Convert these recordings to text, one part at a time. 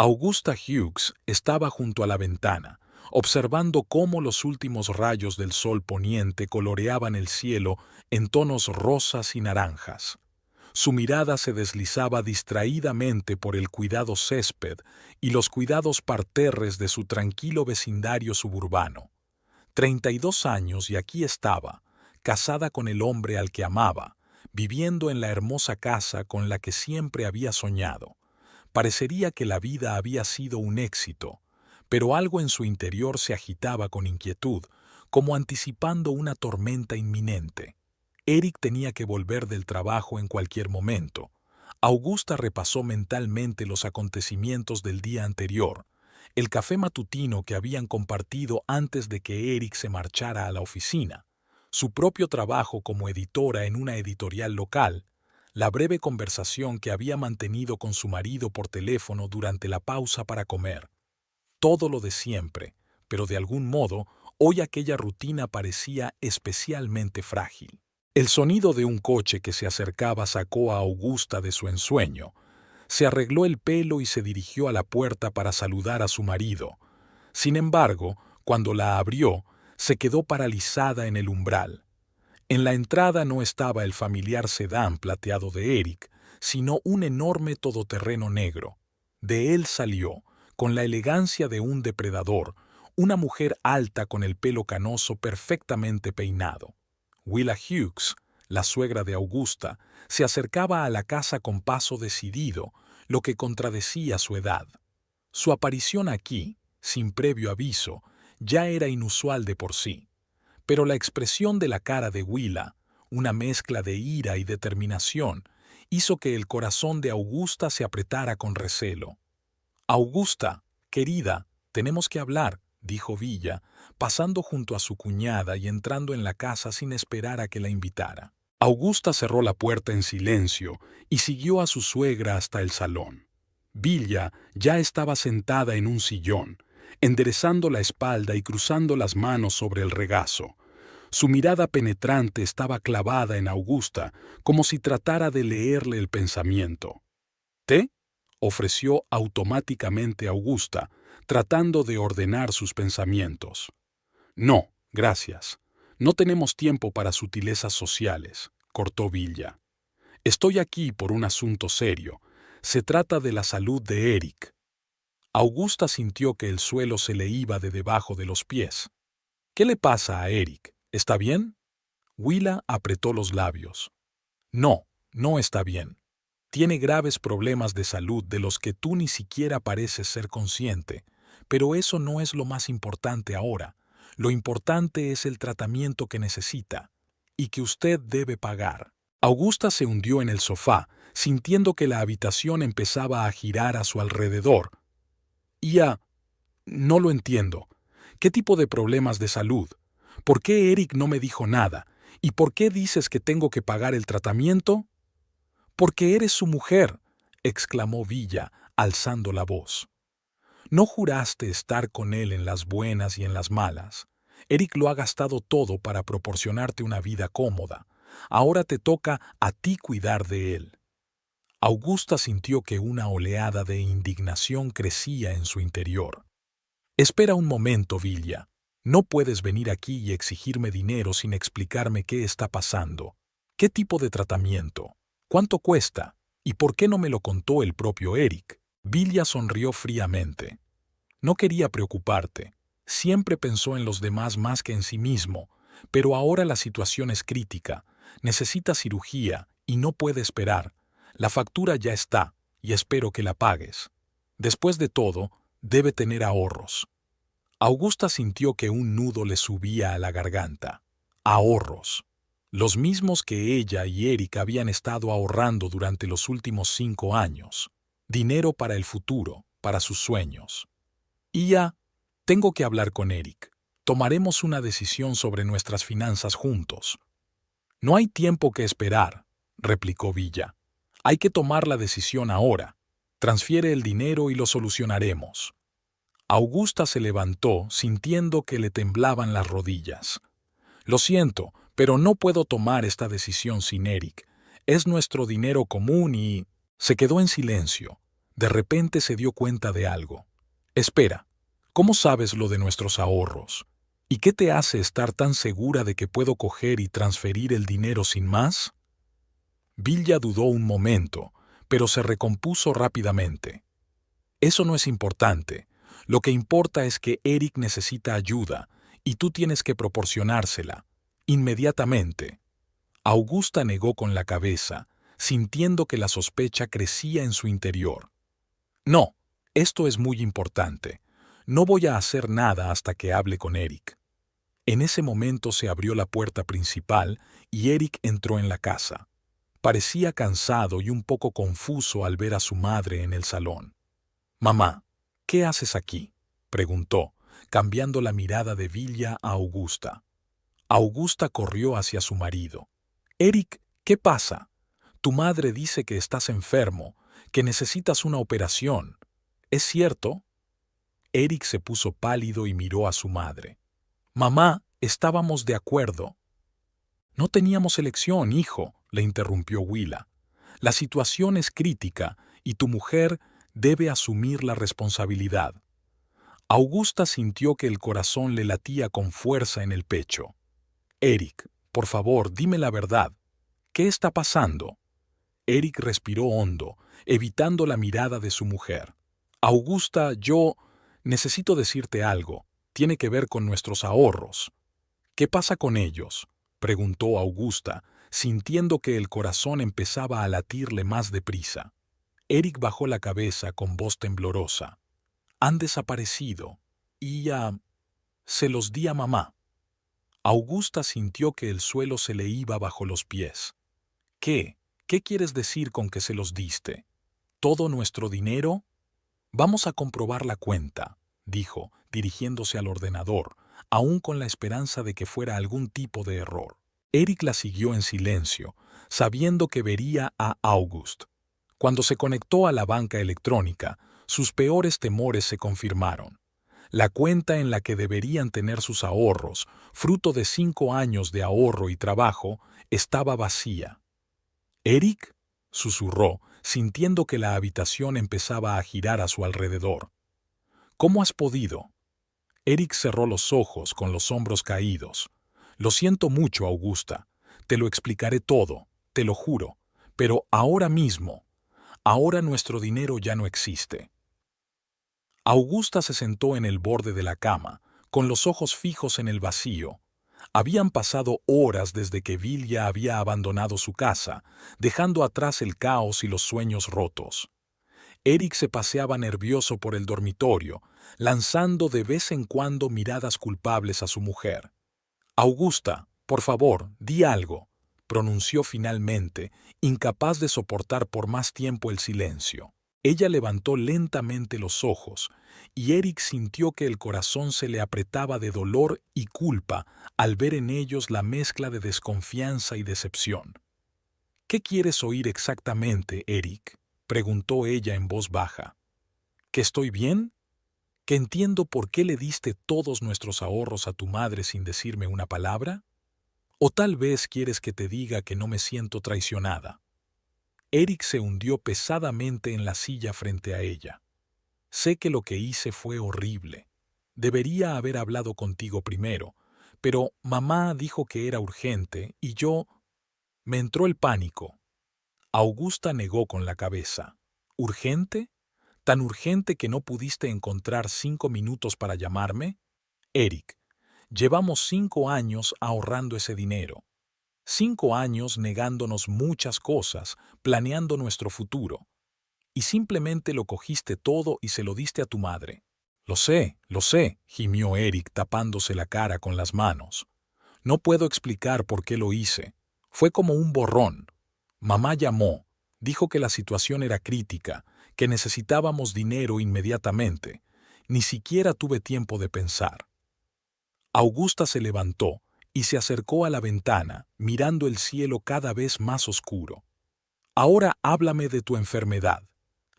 Augusta Hughes estaba junto a la ventana, observando cómo los últimos rayos del sol poniente coloreaban el cielo en tonos rosas y naranjas. Su mirada se deslizaba distraídamente por el cuidado césped y los cuidados parterres de su tranquilo vecindario suburbano. 32 años y aquí estaba, casada con el hombre al que amaba, viviendo en la hermosa casa con la que siempre había soñado. Parecería que la vida había sido un éxito, pero algo en su interior se agitaba con inquietud, como anticipando una tormenta inminente. Eric tenía que volver del trabajo en cualquier momento. Augusta repasó mentalmente los acontecimientos del día anterior, el café matutino que habían compartido antes de que Eric se marchara a la oficina, su propio trabajo como editora en una editorial local, la breve conversación que había mantenido con su marido por teléfono durante la pausa para comer. Todo lo de siempre, pero de algún modo, hoy aquella rutina parecía especialmente frágil. El sonido de un coche que se acercaba sacó a Augusta de su ensueño. Se arregló el pelo y se dirigió a la puerta para saludar a su marido. Sin embargo, cuando la abrió, se quedó paralizada en el umbral. En la entrada no estaba el familiar sedán plateado de Eric, sino un enorme todoterreno negro. De él salió, con la elegancia de un depredador, una mujer alta con el pelo canoso perfectamente peinado. Willa Hughes, la suegra de Augusta, se acercaba a la casa con paso decidido, lo que contradecía su edad. Su aparición aquí, sin previo aviso, ya era inusual de por sí. Pero la expresión de la cara de Willa, una mezcla de ira y determinación, hizo que el corazón de Augusta se apretara con recelo. «Augusta, querida, tenemos que hablar», dijo Villa, pasando junto a su cuñada y entrando en la casa sin esperar a que la invitara. Augusta cerró la puerta en silencio y siguió a su suegra hasta el salón. Villa ya estaba sentada en un sillón, enderezando la espalda y cruzando las manos sobre el regazo. Su mirada penetrante estaba clavada en Augusta, como si tratara de leerle el pensamiento. «¿Té?», ofreció automáticamente Augusta, tratando de ordenar sus pensamientos. «No, gracias. No tenemos tiempo para sutilezas sociales», cortó Villa. «Estoy aquí por un asunto serio. Se trata de la salud de Eric». Augusta sintió que el suelo se le iba de debajo de los pies. «¿Qué le pasa a Eric? ¿Está bien?». Willa apretó los labios. «No, no está bien. Tiene graves problemas de salud de los que tú ni siquiera pareces ser consciente, pero eso no es lo más importante ahora. Lo importante es el tratamiento que necesita y que usted debe pagar». Augusta se hundió en el sofá, sintiendo que la habitación empezaba a girar a su alrededor. No lo entiendo. ¿Qué tipo de problemas de salud? ¿Por qué Eric no me dijo nada? ¿Y por qué dices que tengo que pagar el tratamiento? «Porque eres su mujer», exclamó Villa, alzando la voz. «¿No juraste estar con él en las buenas y en las malas? Eric lo ha gastado todo para proporcionarte una vida cómoda. Ahora te toca a ti cuidar de él». Augusta sintió que una oleada de indignación crecía en su interior. «Espera un momento, Villa. No puedes venir aquí y exigirme dinero sin explicarme qué está pasando. ¿Qué tipo de tratamiento? ¿Cuánto cuesta? ¿Y por qué no me lo contó el propio Eric?». Villa sonrió fríamente. «No quería preocuparte. Siempre pensó en los demás más que en sí mismo, pero ahora la situación es crítica. Necesita cirugía y no puede esperar. La factura ya está y espero que la pagues. Después de todo, debe tener ahorros». Augusta sintió que un nudo le subía a la garganta. Ahorros. Los mismos que ella y Eric habían estado ahorrando durante los últimos 5 años. Dinero para el futuro, para sus sueños. Tengo que hablar con Eric. Tomaremos una decisión sobre nuestras finanzas juntos». «No hay tiempo que esperar», replicó Villa. «Hay que tomar la decisión ahora. Transfiere el dinero y lo solucionaremos». Augusta se levantó, sintiendo que le temblaban las rodillas. «Lo siento, pero no puedo tomar esta decisión sin Eric. Es nuestro dinero común y...». Se quedó en silencio. De repente se dio cuenta de algo. Espera, ¿cómo sabes lo de nuestros ahorros? ¿Y qué te hace estar tan segura de que puedo coger y transferir el dinero sin más? Vilja dudó un momento, pero se recompuso rápidamente. Eso no es importante. Lo que importa es que Eric necesita ayuda y tú tienes que proporcionársela. Inmediatamente. Augusta negó con la cabeza, sintiendo que la sospecha crecía en su interior. No, esto es muy importante. No voy a hacer nada hasta que hable con Eric. En ese momento se abrió la puerta principal y Eric entró en la casa. Parecía cansado y un poco confuso al ver a su madre en el salón. «Mamá, ¿qué haces aquí?», preguntó, cambiando la mirada de Vilja a Augusta. Augusta corrió hacia su marido. «Eric, ¿qué pasa? Tu madre dice que estás enfermo, que necesitas una operación. ¿Es cierto?». Eric se puso pálido y miró a su madre. «Mamá, estábamos de acuerdo». «No teníamos elección, hijo», le interrumpió Willa. «La situación es crítica y tu mujer debe asumir la responsabilidad». Augusta sintió que el corazón le latía con fuerza en el pecho. «Eric, por favor, dime la verdad. ¿Qué está pasando?». Eric respiró hondo, evitando la mirada de su mujer. «Augusta, yo necesito decirte algo. Tiene que ver con nuestros ahorros». «¿Qué pasa con ellos?», preguntó Augusta, sintiendo que el corazón empezaba a latirle más deprisa. Eric bajó la cabeza con voz temblorosa. «Han desaparecido. Y se los di a mamá». Augusta sintió que el suelo se le iba bajo los pies. «¿Qué? ¿Qué quieres decir con que se los diste? ¿Todo nuestro dinero?». «Vamos a comprobar la cuenta», dijo, dirigiéndose al ordenador, aún con la esperanza de que fuera algún tipo de error. Eric la siguió en silencio, sabiendo que vería a August. Cuando se conectó a la banca electrónica, sus peores temores se confirmaron. La cuenta en la que deberían tener sus ahorros, fruto de 5 años de ahorro y trabajo, estaba vacía. «¿Eric?», susurró, sintiendo que la habitación empezaba a girar a su alrededor. «¿Cómo has podido?». Eric cerró los ojos con los hombros caídos. «Lo siento mucho, Augusta. Te lo explicaré todo, te lo juro. Pero ahora mismo, ahora nuestro dinero ya no existe». Augusta se sentó en el borde de la cama, con los ojos fijos en el vacío. Habían pasado horas desde que Vilja había abandonado su casa, dejando atrás el caos y los sueños rotos. Eric se paseaba nervioso por el dormitorio, lanzando de vez en cuando miradas culpables a su mujer. «Augusta, por favor, di algo», pronunció finalmente, incapaz de soportar por más tiempo el silencio. Ella levantó lentamente los ojos, y Eric sintió que el corazón se le apretaba de dolor y culpa al ver en ellos la mezcla de desconfianza y decepción. «¿Qué quieres oír exactamente, Eric?», preguntó ella en voz baja. «¿Que estoy bien? ¿Que entiendo por qué le diste todos nuestros ahorros a tu madre sin decirme una palabra? ¿O tal vez quieres que te diga que no me siento traicionada?». Eric se hundió pesadamente en la silla frente a ella. «Sé que lo que hice fue horrible. Debería haber hablado contigo primero, pero mamá dijo que era urgente y yo...». Me entró el pánico. Augusta negó con la cabeza. «¿Urgente? ¿Tan urgente que no pudiste encontrar 5 minutos para llamarme? Eric, llevamos 5 años ahorrando ese dinero. 5 años negándonos muchas cosas, planeando nuestro futuro. Y simplemente lo cogiste todo y se lo diste a tu madre». Lo sé», gimió Eric tapándose la cara con las manos. «No puedo explicar por qué lo hice. Fue como un borrón. Mamá llamó, dijo que la situación era crítica, que necesitábamos dinero inmediatamente. Ni siquiera tuve tiempo de pensar». Augusta se levantó y se acercó a la ventana, mirando el cielo cada vez más oscuro. «Ahora háblame de tu enfermedad,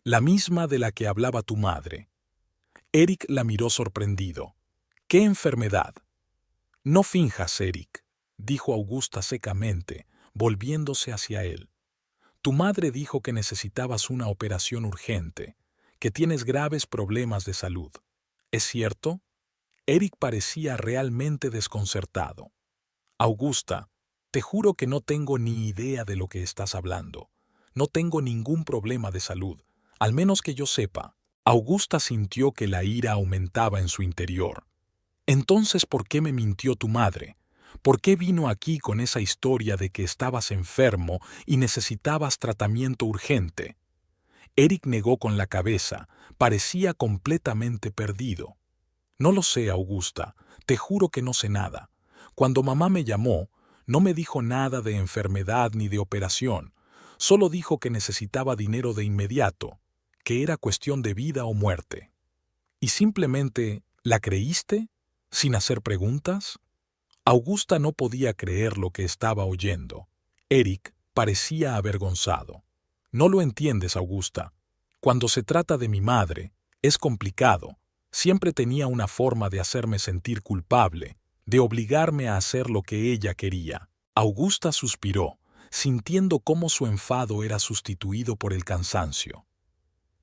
la misma de la que hablaba tu madre». Eric la miró sorprendido. «¿Qué enfermedad?». «No finjas, Eric», dijo Augusta secamente, volviéndose hacia él. «Tu madre dijo que necesitabas una operación urgente. que tienes graves problemas de salud. ¿Es cierto? Eric parecía realmente desconcertado. Augusta, te juro que no tengo ni idea de lo que estás hablando. No tengo ningún problema de salud, al menos que yo sepa. Augusta sintió que la ira aumentaba en su interior. Entonces, ¿por qué me mintió tu madre? ¿Por qué vino aquí con esa historia de que estabas enfermo y necesitabas tratamiento urgente? Eric negó con la cabeza, parecía completamente perdido. No lo sé, Augusta, te juro que no sé nada. Cuando mamá me llamó, no me dijo nada de enfermedad ni de operación, solo dijo que necesitaba dinero de inmediato, que era cuestión de vida o muerte. ¿Y simplemente la creíste, sin hacer preguntas? Augusta no podía creer lo que estaba oyendo. Eric parecía avergonzado. No lo entiendes, Augusta. Cuando se trata de mi madre, es complicado. Siempre tenía una forma de hacerme sentir culpable, de obligarme a hacer lo que ella quería. Augusta suspiró, sintiendo cómo su enfado era sustituido por el cansancio.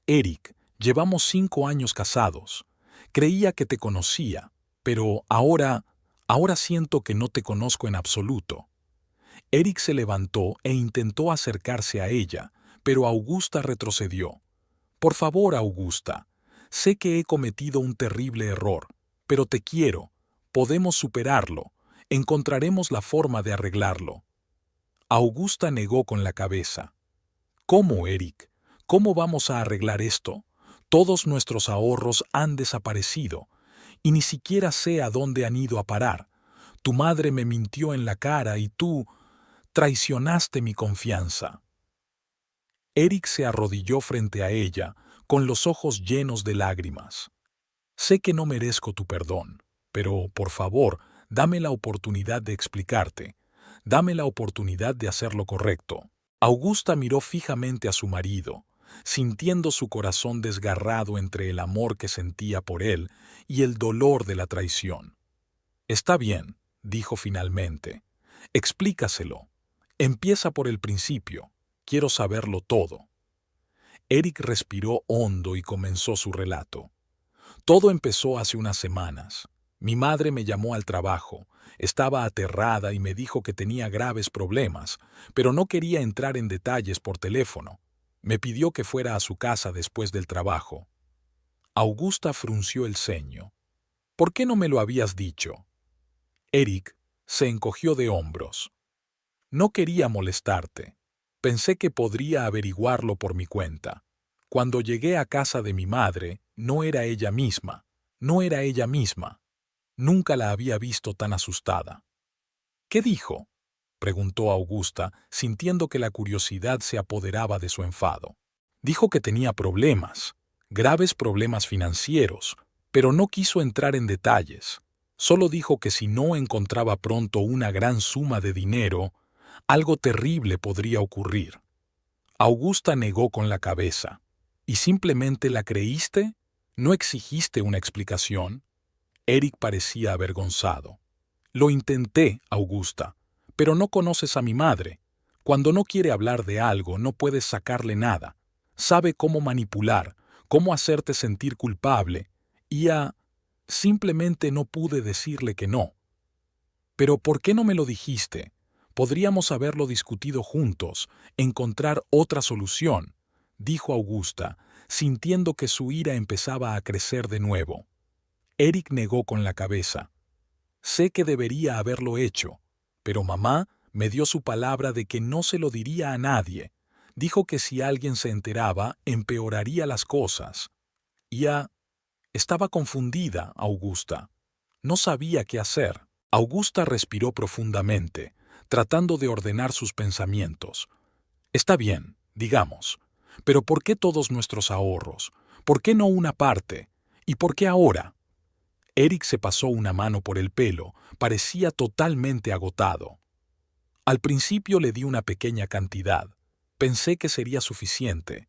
Eric, llevamos 5 años casados. Creía que te conocía, pero ahora siento que no te conozco en absoluto. Eric se levantó e intentó acercarse a ella, pero Augusta retrocedió. Por favor, Augusta, sé que he cometido un terrible error, pero te quiero. Podemos superarlo. Encontraremos la forma de arreglarlo. Augusta negó con la cabeza. ¿Cómo, Eric? ¿Cómo vamos a arreglar esto? Todos nuestros ahorros han desaparecido, y ni siquiera sé a dónde han ido a parar. Tu madre me mintió en la cara y tú traicionaste mi confianza. Eric se arrodilló frente a ella, con los ojos llenos de lágrimas. Sé que no merezco tu perdón, pero, por favor, dame la oportunidad de explicarte. Dame la oportunidad de hacer lo correcto. Augusta miró fijamente a su marido, sintiendo su corazón desgarrado entre el amor que sentía por él y el dolor de la traición. Está bien, dijo finalmente. Explícaselo. Empieza por el principio. Quiero saberlo todo. Eric respiró hondo y comenzó su relato. Todo empezó hace unas semanas. Mi madre me llamó al trabajo. Estaba aterrada y me dijo que tenía graves problemas, pero no quería entrar en detalles por teléfono. Me pidió que fuera a su casa después del trabajo. Augusta frunció el ceño. ¿Por qué no me lo habías dicho? Eric se encogió de hombros. No quería molestarte. Pensé que podría averiguarlo por mi cuenta. Cuando llegué a casa de mi madre, no era ella misma. No era ella misma. Nunca la había visto tan asustada. ¿Qué dijo? Preguntó Augusta, sintiendo que la curiosidad se apoderaba de su enfado. Dijo que tenía problemas, graves problemas financieros, pero no quiso entrar en detalles. Solo dijo que si no encontraba pronto una gran suma de dinero, algo terrible podría ocurrir. Augusta negó con la cabeza. ¿Y simplemente la creíste? ¿No exigiste una explicación? Eric parecía avergonzado. Lo intenté, Augusta, pero no conoces a mi madre. Cuando no quiere hablar de algo, no puedes sacarle nada. Sabe cómo manipular, cómo hacerte sentir culpable. Simplemente no pude decirle que no. Pero ¿por qué no me lo dijiste? Podríamos haberlo discutido juntos, encontrar otra solución, dijo Augusta, sintiendo que su ira empezaba a crecer de nuevo. Eric negó con la cabeza. Sé que debería haberlo hecho, pero mamá me dio su palabra de que no se lo diría a nadie. Dijo que si alguien se enteraba, empeoraría las cosas. Estaba confundida, Augusta. No sabía qué hacer. Augusta respiró profundamente, tratando de ordenar sus pensamientos. Está bien, digamos, pero ¿por qué todos nuestros ahorros? ¿Por qué no una parte? ¿Y por qué ahora? Eric se pasó una mano por el pelo, parecía totalmente agotado. Al principio le di una pequeña cantidad. Pensé que sería suficiente,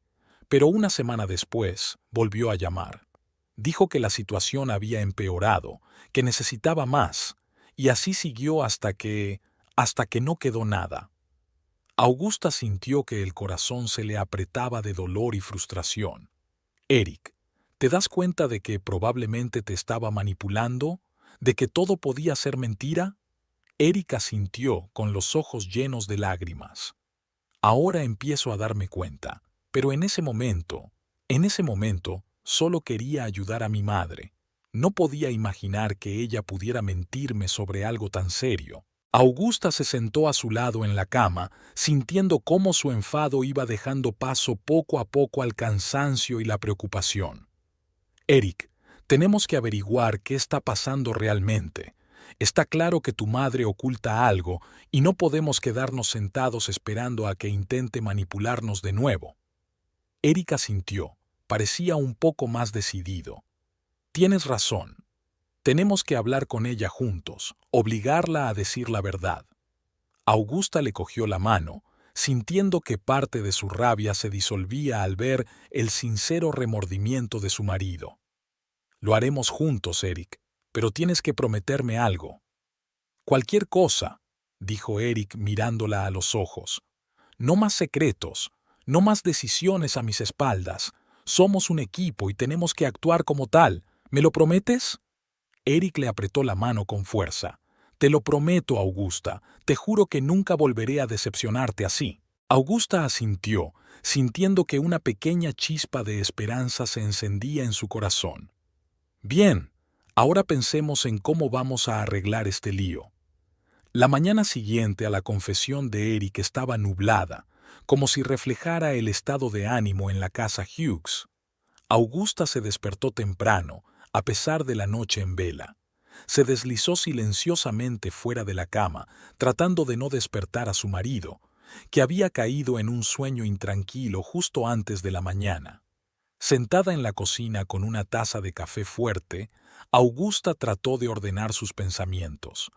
pero una semana después volvió a llamar. Dijo que la situación había empeorado, que necesitaba más, y así siguió hasta que no quedó nada. Augusta sintió que el corazón se le apretaba de dolor y frustración. Eric, ¿te das cuenta de que probablemente te estaba manipulando? ¿De que todo podía ser mentira? Eric asintió con los ojos llenos de lágrimas. Ahora empiezo a darme cuenta, pero en ese momento, solo quería ayudar a mi madre. No podía imaginar que ella pudiera mentirme sobre algo tan serio. Augusta se sentó a su lado en la cama, sintiendo cómo su enfado iba dejando paso poco a poco al cansancio y la preocupación. Eric, tenemos que averiguar qué está pasando realmente. Está claro que tu madre oculta algo y no podemos quedarnos sentados esperando a que intente manipularnos de nuevo. Eric asintió. Parecía un poco más decidido. Tienes razón. Tenemos que hablar con ella juntos, obligarla a decir la verdad. Augusta le cogió la mano, sintiendo que parte de su rabia se disolvía al ver el sincero remordimiento de su marido. Lo haremos juntos, Eric, pero tienes que prometerme algo. Cualquier cosa, dijo Eric mirándola a los ojos. No más secretos, no más decisiones a mis espaldas. Somos un equipo y tenemos que actuar como tal. ¿Me lo prometes? Eric le apretó la mano con fuerza. Te lo prometo, Augusta. Te juro que nunca volveré a decepcionarte así. Augusta asintió, sintiendo que una pequeña chispa de esperanza se encendía en su corazón. Bien, ahora pensemos en cómo vamos a arreglar este lío. La mañana siguiente a la confesión de Eric estaba nublada, como si reflejara el estado de ánimo en la casa Hughes. Augusta se despertó temprano, a pesar de la noche en vela. Se deslizó silenciosamente fuera de la cama, tratando de no despertar a su marido, que había caído en un sueño intranquilo justo antes de la mañana. Sentada en la cocina con una taza de café fuerte, Augusta trató de ordenar sus pensamientos.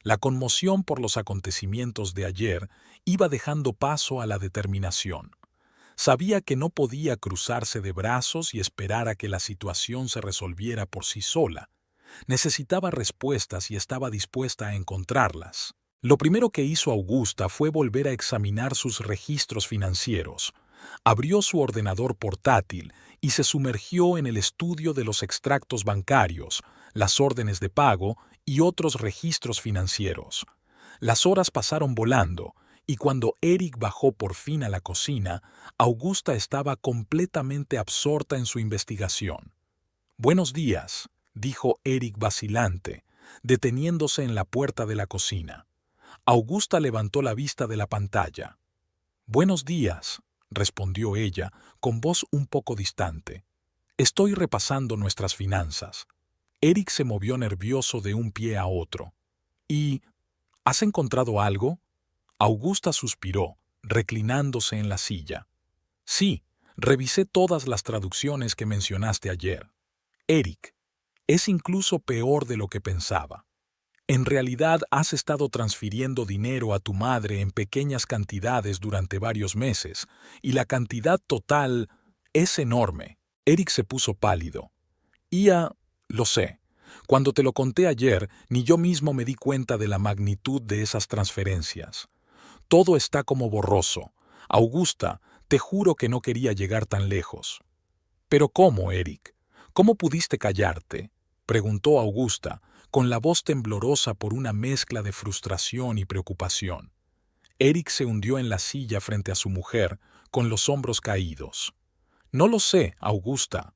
La conmoción por los acontecimientos de ayer iba dejando paso a la determinación. Sabía que no podía cruzarse de brazos y esperar a que la situación se resolviera por sí sola. Necesitaba respuestas y estaba dispuesta a encontrarlas. Lo primero que hizo Augusta fue volver a examinar sus registros financieros. Abrió su ordenador portátil y se sumergió en el estudio de los extractos bancarios, las órdenes de pago y otros registros financieros. Las horas pasaron volando, y cuando Eric bajó por fin a la cocina, Augusta estaba completamente absorta en su investigación. «Buenos días», dijo Eric vacilante, deteniéndose en la puerta de la cocina. Augusta levantó la vista de la pantalla. «Buenos días», respondió ella, con voz un poco distante. «Estoy repasando nuestras finanzas». Eric se movió nervioso de un pie a otro. «¿Y has encontrado algo?» Augusta suspiró, reclinándose en la silla. «Sí, revisé todas las traducciones que mencionaste ayer. Eric, es incluso peor de lo que pensaba. En realidad has estado transfiriendo dinero a tu madre en pequeñas cantidades durante varios meses, y la cantidad total es enorme». Eric se puso pálido. Lo sé. Cuando te lo conté ayer, ni yo mismo me di cuenta de la magnitud de esas transferencias. Todo está como borroso. Augusta, te juro que no quería llegar tan lejos. «¿Pero cómo, Eric? ¿Cómo pudiste callarte?», preguntó Augusta, con la voz temblorosa por una mezcla de frustración y preocupación. Eric se hundió en la silla frente a su mujer, con los hombros caídos. «No lo sé, Augusta.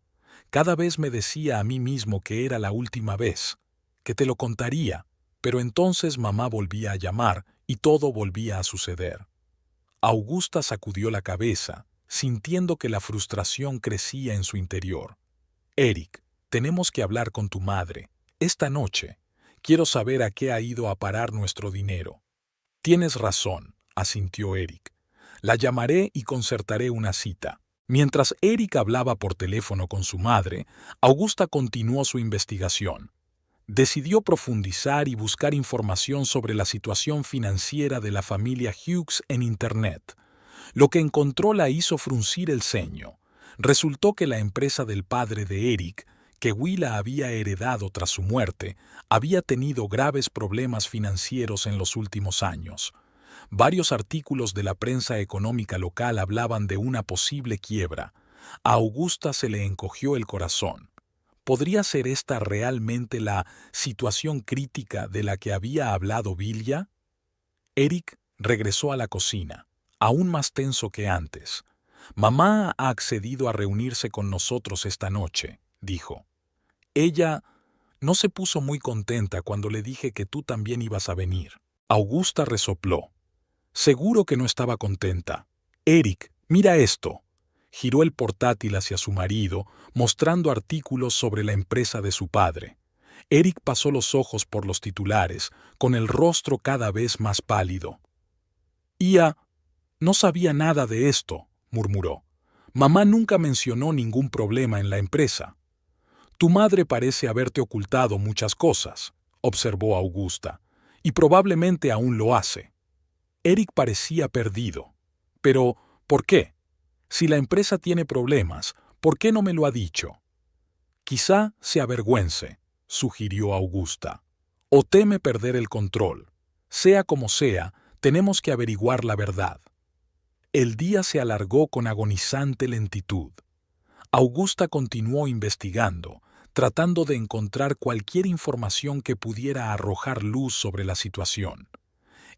Cada vez me decía a mí mismo que era la última vez, que te lo contaría, pero entonces mamá volvía a llamar y todo volvía a suceder». Augusta sacudió la cabeza, sintiendo que la frustración crecía en su interior. «Eric, tenemos que hablar con tu madre. Esta noche. Quiero saber a qué ha ido a parar nuestro dinero». «Tienes razón», asintió Eric. «La llamaré y concertaré una cita». Mientras Eric hablaba por teléfono con su madre, Augusta continuó su investigación. Decidió profundizar y buscar información sobre la situación financiera de la familia Hughes en Internet. Lo que encontró la hizo fruncir el ceño. Resultó que la empresa del padre de Eric, que Willa había heredado tras su muerte, había tenido graves problemas financieros en los últimos años. Varios artículos de la prensa económica local hablaban de una posible quiebra. A Augusta se le encogió el corazón. ¿Podría ser esta realmente la situación crítica de la que había hablado Vilja? Eric regresó a la cocina, aún más tenso que antes. «Mamá ha accedido a reunirse con nosotros esta noche», dijo. «Ella no se puso muy contenta cuando le dije que tú también ibas a venir». Augusta resopló. «Seguro que no estaba contenta. Eric, mira esto». Giró el portátil hacia su marido, mostrando artículos sobre la empresa de su padre. Eric pasó los ojos por los titulares, con el rostro cada vez más pálido. «Ia, no sabía nada de esto», murmuró. «Mamá nunca mencionó ningún problema en la empresa». «Tu madre parece haberte ocultado muchas cosas», observó Augusta, «y probablemente aún lo hace». Eric parecía perdido. «Pero, ¿por qué? Si la empresa tiene problemas, ¿por qué no me lo ha dicho?» «Quizá se avergüence», sugirió Augusta, «o teme perder el control. Sea como sea, tenemos que averiguar la verdad». El día se alargó con agonizante lentitud. Augusta continuó investigando, tratando de encontrar cualquier información que pudiera arrojar luz sobre la situación.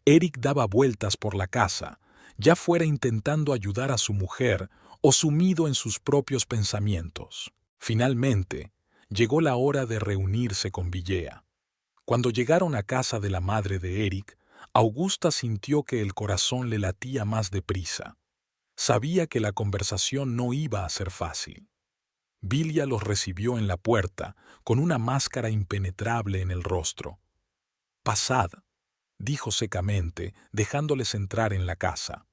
Eric daba vueltas por la casa, ya fuera intentando ayudar a su mujer o sumido en sus propios pensamientos. Finalmente, llegó la hora de reunirse con Villea. Cuando llegaron a casa de la madre de Eric, Augusta sintió que el corazón le latía más deprisa. Sabía que la conversación no iba a ser fácil. Vilja los recibió en la puerta, con una máscara impenetrable en el rostro. «Pasad», dijo secamente, dejándoles entrar en la casa.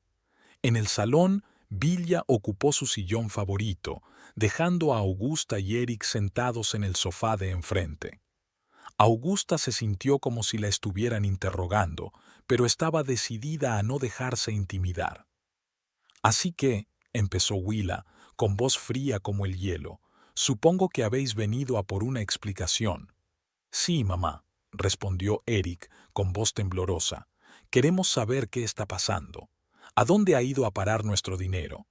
En el salón, Vilja ocupó su sillón favorito, dejando a Augusta y Eric sentados en el sofá de enfrente. Augusta se sintió como si la estuvieran interrogando, pero estaba decidida a no dejarse intimidar. «Así que», empezó Willa, con voz fría como el hielo, «supongo que habéis venido a por una explicación». «Sí, mamá», respondió Eric con voz temblorosa. «Queremos saber qué está pasando. ¿A dónde ha ido a parar nuestro dinero?»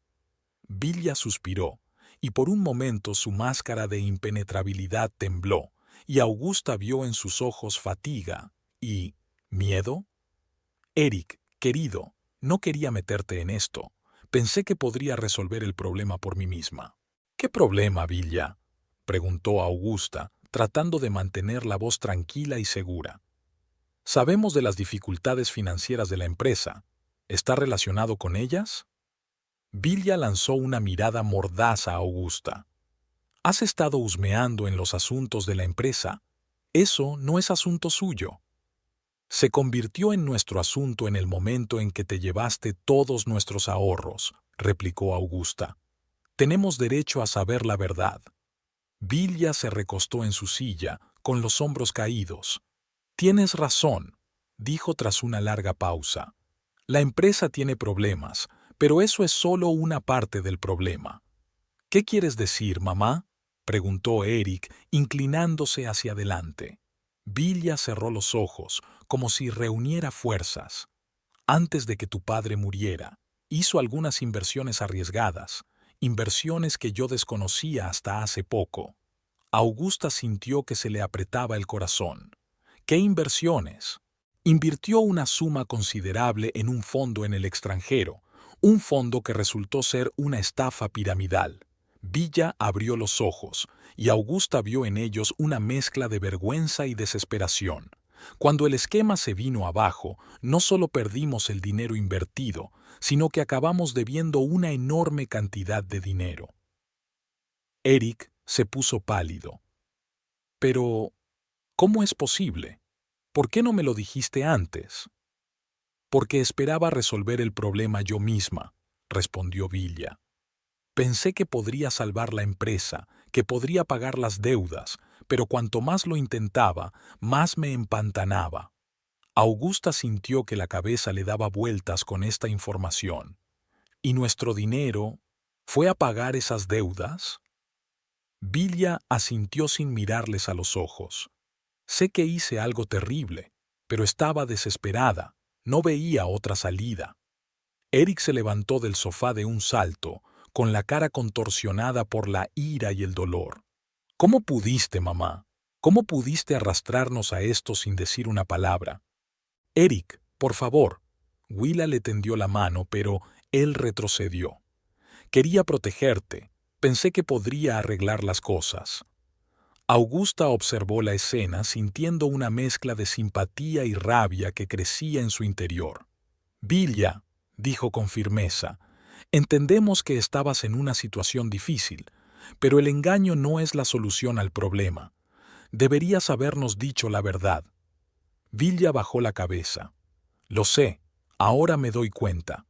Vilja suspiró, y por un momento su máscara de impenetrabilidad tembló, y Augusta vio en sus ojos fatiga y miedo. «Eric, querido, no quería meterte en esto. Pensé que podría resolver el problema por mí misma». «¿Qué problema, Vilja?», preguntó Augusta, tratando de mantener la voz tranquila y segura. «Sabemos de las dificultades financieras de la empresa. ¿Está relacionado con ellas?» Vilja lanzó una mirada mordaz a Augusta. «¿Has estado husmeando en los asuntos de la empresa? Eso no es asunto suyo. Se convirtió en nuestro asunto en el momento en que te llevaste todos nuestros ahorros», replicó Augusta. «Tenemos derecho a saber la verdad». Vilja se recostó en su silla, con los hombros caídos. «Tienes razón», dijo tras una larga pausa. «La empresa tiene problemas, pero eso es solo una parte del problema». «¿Qué quieres decir, mamá?», preguntó Eric, inclinándose hacia adelante. Vilja cerró los ojos, como si reuniera fuerzas. «Antes de que tu padre muriera, hizo algunas inversiones arriesgadas, inversiones que yo desconocía hasta hace poco». Augusta sintió que se le apretaba el corazón. «¿Qué inversiones?». «Invirtió una suma considerable en un fondo en el extranjero, un fondo que resultó ser una estafa piramidal». Vilja abrió los ojos, y Augusta vio en ellos una mezcla de vergüenza y desesperación. Cuando el esquema se vino abajo, no solo perdimos el dinero invertido, sino que acabamos debiendo una enorme cantidad de dinero. Eric se puso pálido. «Pero, ¿cómo es posible? ¿Por qué no me lo dijiste antes?» «Porque esperaba resolver el problema yo misma», respondió Vilja. «Pensé que podría salvar la empresa, que podría pagar las deudas, pero cuanto más lo intentaba, más me empantanaba». Augusta sintió que la cabeza le daba vueltas con esta información. «¿Y nuestro dinero fue a pagar esas deudas?». Vilja asintió sin mirarles a los ojos. «Sé que hice algo terrible, pero estaba desesperada, no veía otra salida». Eric se levantó del sofá de un salto, con la cara contorsionada por la ira y el dolor. ¿Cómo pudiste, mamá? ¿Cómo pudiste arrastrarnos a esto sin decir una palabra? Eric, por favor. Willa le tendió la mano, pero él retrocedió. Quería protegerte. Pensé que podría arreglar las cosas. Augusta observó la escena sintiendo una mezcla de simpatía y rabia que crecía en su interior. Villa, dijo con firmeza, entendemos que estabas en una situación difícil, pero el engaño no es la solución al problema. Deberías habernos dicho la verdad. Villa bajó la cabeza. Lo sé, ahora me doy cuenta.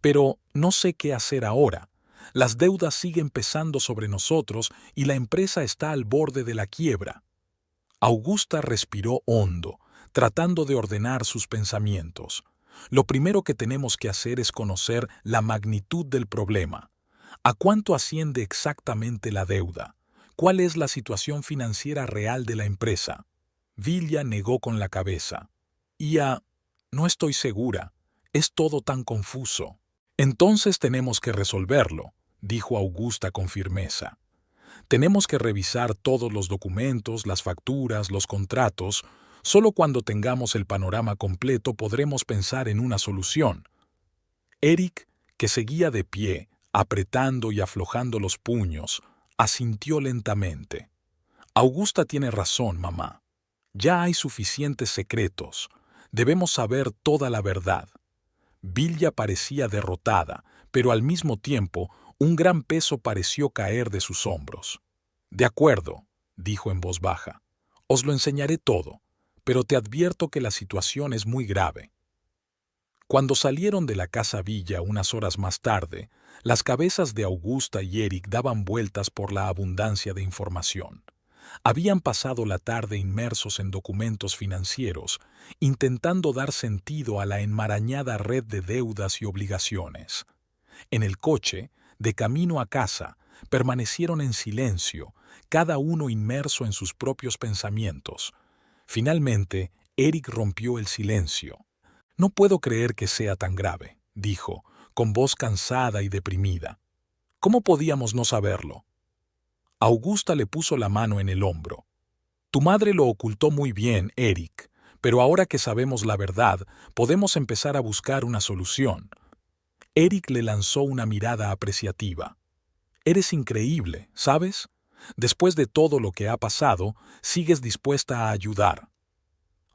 Pero no sé qué hacer ahora. Las deudas siguen pesando sobre nosotros y la empresa está al borde de la quiebra. Augusta respiró hondo, tratando de ordenar sus pensamientos. Lo primero que tenemos que hacer es conocer la magnitud del problema. ¿A cuánto asciende exactamente la deuda? ¿Cuál es la situación financiera real de la empresa? Villa negó con la cabeza. No estoy segura. Es todo tan confuso. Entonces tenemos que resolverlo, dijo Augusta con firmeza. Tenemos que revisar todos los documentos, las facturas, los contratos. Solo cuando tengamos el panorama completo podremos pensar en una solución. Eric, que seguía de pie, apretando y aflojando los puños, asintió lentamente. Augusta tiene razón, mamá. Ya hay suficientes secretos. Debemos saber toda la verdad. Villa parecía derrotada, pero al mismo tiempo un gran peso pareció caer de sus hombros. De acuerdo, dijo en voz baja. Os lo enseñaré todo, pero te advierto que la situación es muy grave. Cuando salieron de la casa Villa unas horas más tarde, las cabezas de Augusta y Eric daban vueltas por la abundancia de información. Habían pasado la tarde inmersos en documentos financieros, intentando dar sentido a la enmarañada red de deudas y obligaciones. En el coche, de camino a casa, permanecieron en silencio, cada uno inmerso en sus propios pensamientos. Finalmente, Eric rompió el silencio. No puedo creer que sea tan grave, dijo, con voz cansada y deprimida. ¿Cómo podíamos no saberlo? Augusta le puso la mano en el hombro. Tu madre lo ocultó muy bien, Eric, pero ahora que sabemos la verdad, podemos empezar a buscar una solución. Eric le lanzó una mirada apreciativa. Eres increíble, ¿sabes? Después de todo lo que ha pasado, sigues dispuesta a ayudar.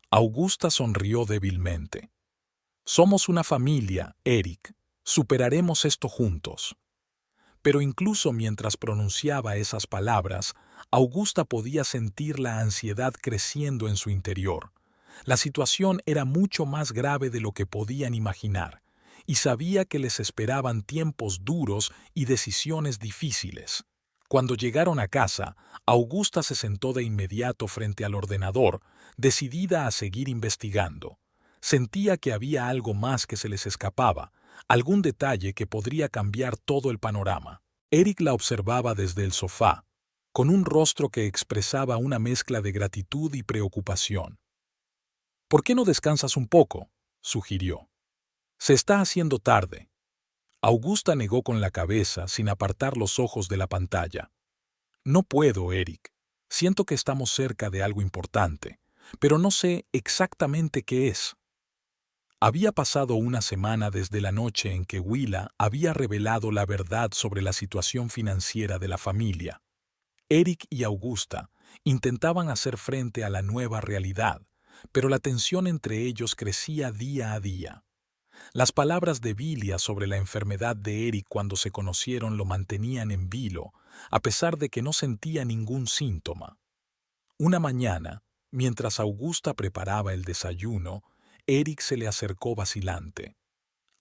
Augusta sonrió débilmente. Somos una familia, Eric. Superaremos esto juntos. Pero incluso mientras pronunciaba esas palabras, Augusta podía sentir la ansiedad creciendo en su interior. La situación era mucho más grave de lo que podían imaginar, y sabía que les esperaban tiempos duros y decisiones difíciles. Cuando llegaron a casa, Augusta se sentó de inmediato frente al ordenador, decidida a seguir investigando. Sentía que había algo más que se les escapaba, algún detalle que podría cambiar todo el panorama. Eric la observaba desde el sofá, con un rostro que expresaba una mezcla de gratitud y preocupación. ¿Por qué no descansas un poco?, sugirió. Se está haciendo tarde. Augusta negó con la cabeza sin apartar los ojos de la pantalla. No puedo, Eric. Siento que estamos cerca de algo importante, pero no sé exactamente qué es. Había pasado una semana desde la noche en que Willa había revelado la verdad sobre la situación financiera de la familia. Eric y Augusta intentaban hacer frente a la nueva realidad, pero la tensión entre ellos crecía día a día. Las palabras de Villa sobre la enfermedad de Eric cuando se conocieron lo mantenían en vilo, a pesar de que no sentía ningún síntoma. Una mañana, mientras Augusta preparaba el desayuno, Eric se le acercó vacilante.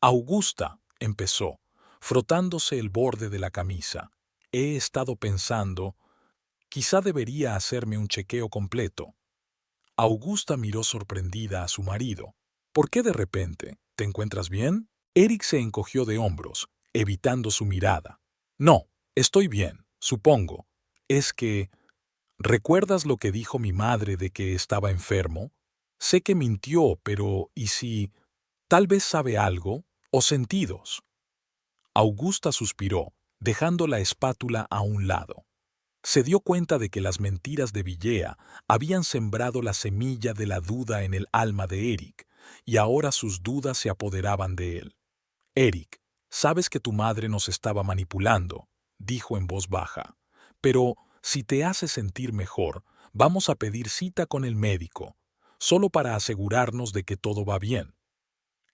Augusta, empezó, frotándose el borde de la camisa. He estado pensando, quizá debería hacerme un chequeo completo. Augusta miró sorprendida a su marido. ¿Por qué de repente? ¿Te encuentras bien? Eric se encogió de hombros, evitando su mirada. No, estoy bien, supongo. Es que... ¿Recuerdas lo que dijo mi madre de que estaba enfermo? Sé que mintió, pero ¿y si... tal vez sabe algo? ¿O sentidos? Augusta suspiró, dejando la espátula a un lado. Se dio cuenta de que las mentiras de Villea habían sembrado la semilla de la duda en el alma de Eric, y ahora sus dudas se apoderaban de él. Eric, sabes que tu madre nos estaba manipulando, dijo en voz baja, pero si te hace sentir mejor, vamos a pedir cita con el médico, solo para asegurarnos de que todo va bien.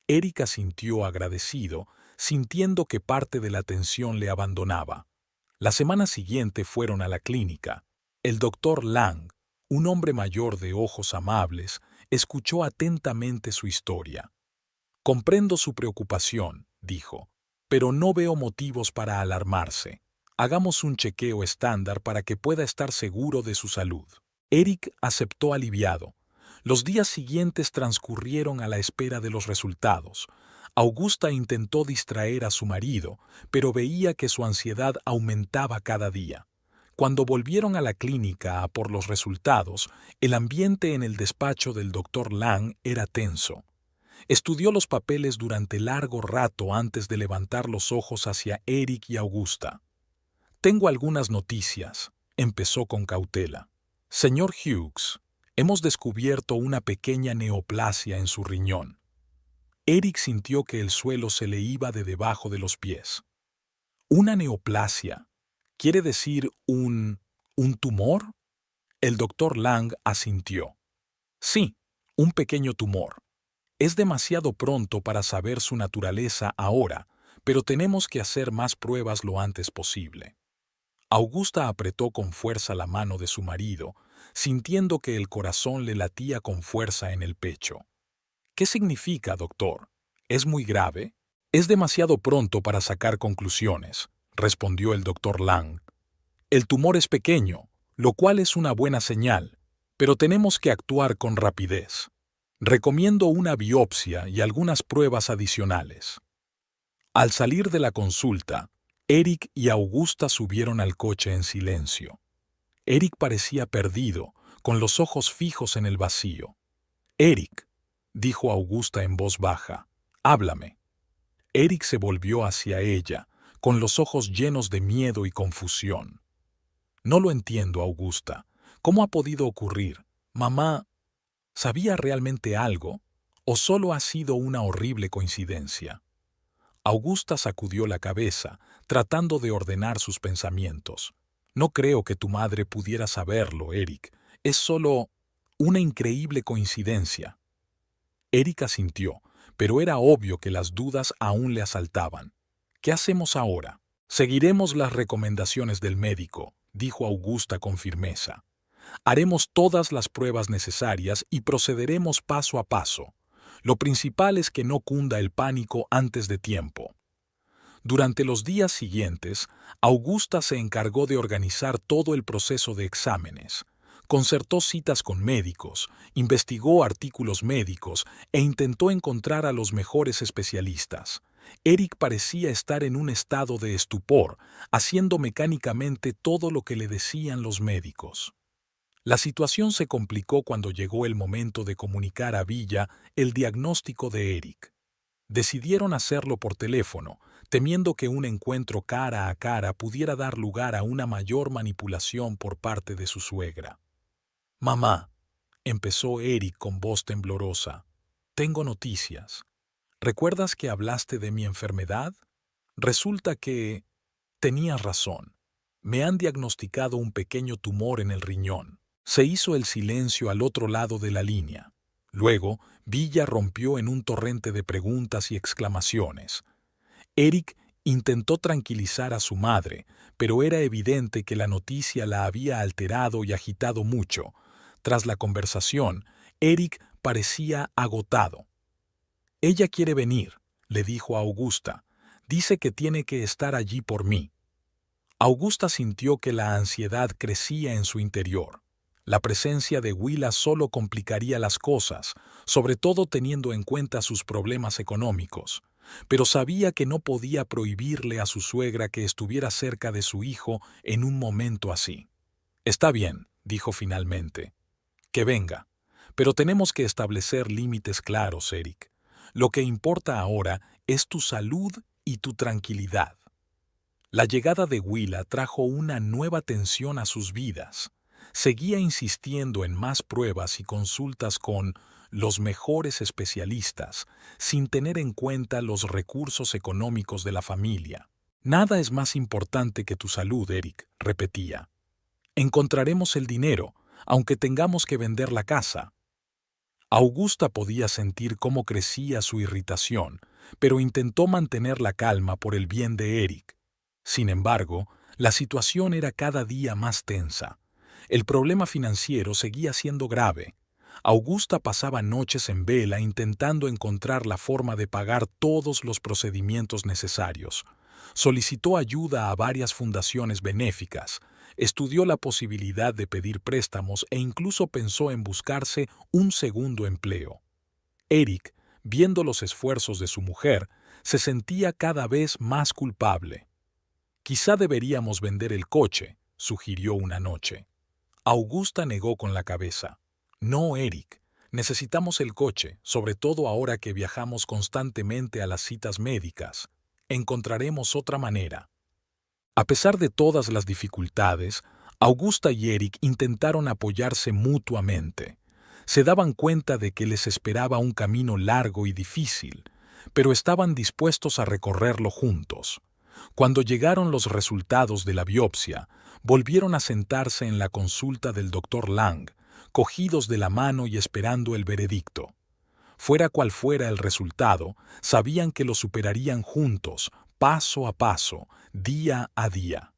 Eric asintió agradecido, sintiendo que parte de la tensión le abandonaba. La semana siguiente fueron a la clínica. El doctor Lang, un hombre mayor de ojos amables, escuchó atentamente su historia. Comprendo su preocupación, dijo, pero no veo motivos para alarmarse. Hagamos un chequeo estándar para que pueda estar seguro de su salud. Eric aceptó aliviado. Los días siguientes transcurrieron a la espera de los resultados. Augusta intentó distraer a su marido, pero veía que su ansiedad aumentaba cada día. Cuando volvieron a la clínica a por los resultados, el ambiente en el despacho del doctor Lang era tenso. Estudió los papeles durante largo rato antes de levantar los ojos hacia Eric y Augusta. Tengo algunas noticias, empezó con cautela. Señor Hughes, hemos descubierto una pequeña neoplasia en su riñón. Eric sintió que el suelo se le iba de debajo de los pies. ¿Una neoplasia? ¿Quiere decir un tumor? El doctor Lang asintió. Sí, un pequeño tumor. Es demasiado pronto para saber su naturaleza ahora, pero tenemos que hacer más pruebas lo antes posible. Augusta apretó con fuerza la mano de su marido, sintiendo que el corazón le latía con fuerza en el pecho. ¿Qué significa, doctor? ¿Es muy grave? Es demasiado pronto para sacar conclusiones, respondió el doctor Lang. El tumor es pequeño, lo cual es una buena señal, pero tenemos que actuar con rapidez. Recomiendo una biopsia y algunas pruebas adicionales. Al salir de la consulta, Eric y Augusta subieron al coche en silencio. Eric parecía perdido, con los ojos fijos en el vacío. Eric, dijo Augusta en voz baja, háblame. Eric se volvió hacia ella, con los ojos llenos de miedo y confusión. No lo entiendo, Augusta. ¿Cómo ha podido ocurrir? Mamá, ¿sabía realmente algo? ¿O solo ha sido una horrible coincidencia? Augusta sacudió la cabeza, tratando de ordenar sus pensamientos. No creo que tu madre pudiera saberlo, Eric. Es solo una increíble coincidencia. Eric asintió, pero era obvio que las dudas aún le asaltaban. ¿Qué hacemos ahora? Seguiremos las recomendaciones del médico, dijo Augusta con firmeza. Haremos todas las pruebas necesarias y procederemos paso a paso. Lo principal es que no cunda el pánico antes de tiempo. Durante los días siguientes, Augusta se encargó de organizar todo el proceso de exámenes. Concertó citas con médicos, investigó artículos médicos e intentó encontrar a los mejores especialistas. Eric parecía estar en un estado de estupor, haciendo mecánicamente todo lo que le decían los médicos. La situación se complicó cuando llegó el momento de comunicar a Villa el diagnóstico de Eric. Decidieron hacerlo por teléfono, temiendo que un encuentro cara a cara pudiera dar lugar a una mayor manipulación por parte de su suegra. «Mamá», empezó Eric con voz temblorosa, «tengo noticias. ¿Recuerdas que hablaste de mi enfermedad? Resulta que tenías razón. Me han diagnosticado un pequeño tumor en el riñón». Se hizo el silencio al otro lado de la línea. Luego, Villa rompió en un torrente de preguntas y exclamaciones. Eric intentó tranquilizar a su madre, pero era evidente que la noticia la había alterado y agitado mucho. Tras la conversación, Eric parecía agotado. «Ella quiere venir», le dijo a Augusta. «Dice que tiene que estar allí por mí». Augusta sintió que la ansiedad crecía en su interior. La presencia de Willa solo complicaría las cosas, sobre todo teniendo en cuenta sus problemas económicos, pero sabía que no podía prohibirle a su suegra que estuviera cerca de su hijo en un momento así. «Está bien», dijo finalmente. «Que venga. Pero tenemos que establecer límites claros, Eric. Lo que importa ahora es tu salud y tu tranquilidad». La llegada de Willa trajo una nueva tensión a sus vidas. Seguía insistiendo en más pruebas y consultas con los mejores especialistas, sin tener en cuenta los recursos económicos de la familia. Nada es más importante que tu salud, Eric, repetía. Encontraremos el dinero, aunque tengamos que vender la casa. Augusta podía sentir cómo crecía su irritación, pero intentó mantener la calma por el bien de Eric. Sin embargo, la situación era cada día más tensa. El problema financiero seguía siendo grave. Augusta pasaba noches en vela intentando encontrar la forma de pagar todos los procedimientos necesarios. Solicitó ayuda a varias fundaciones benéficas, estudió la posibilidad de pedir préstamos e incluso pensó en buscarse un segundo empleo. Eric, viendo los esfuerzos de su mujer, se sentía cada vez más culpable. Quizá deberíamos vender el coche, sugirió una noche. Augusta negó con la cabeza. No, Eric. Necesitamos el coche, sobre todo ahora que viajamos constantemente a las citas médicas. Encontraremos otra manera. A pesar de todas las dificultades, Augusta y Eric intentaron apoyarse mutuamente. Se daban cuenta de que les esperaba un camino largo y difícil, pero estaban dispuestos a recorrerlo juntos. Cuando llegaron los resultados de la biopsia, volvieron a sentarse en la consulta del doctor Lang, cogidos de la mano y esperando el veredicto. Fuera cual fuera el resultado, sabían que lo superarían juntos, paso a paso, día a día.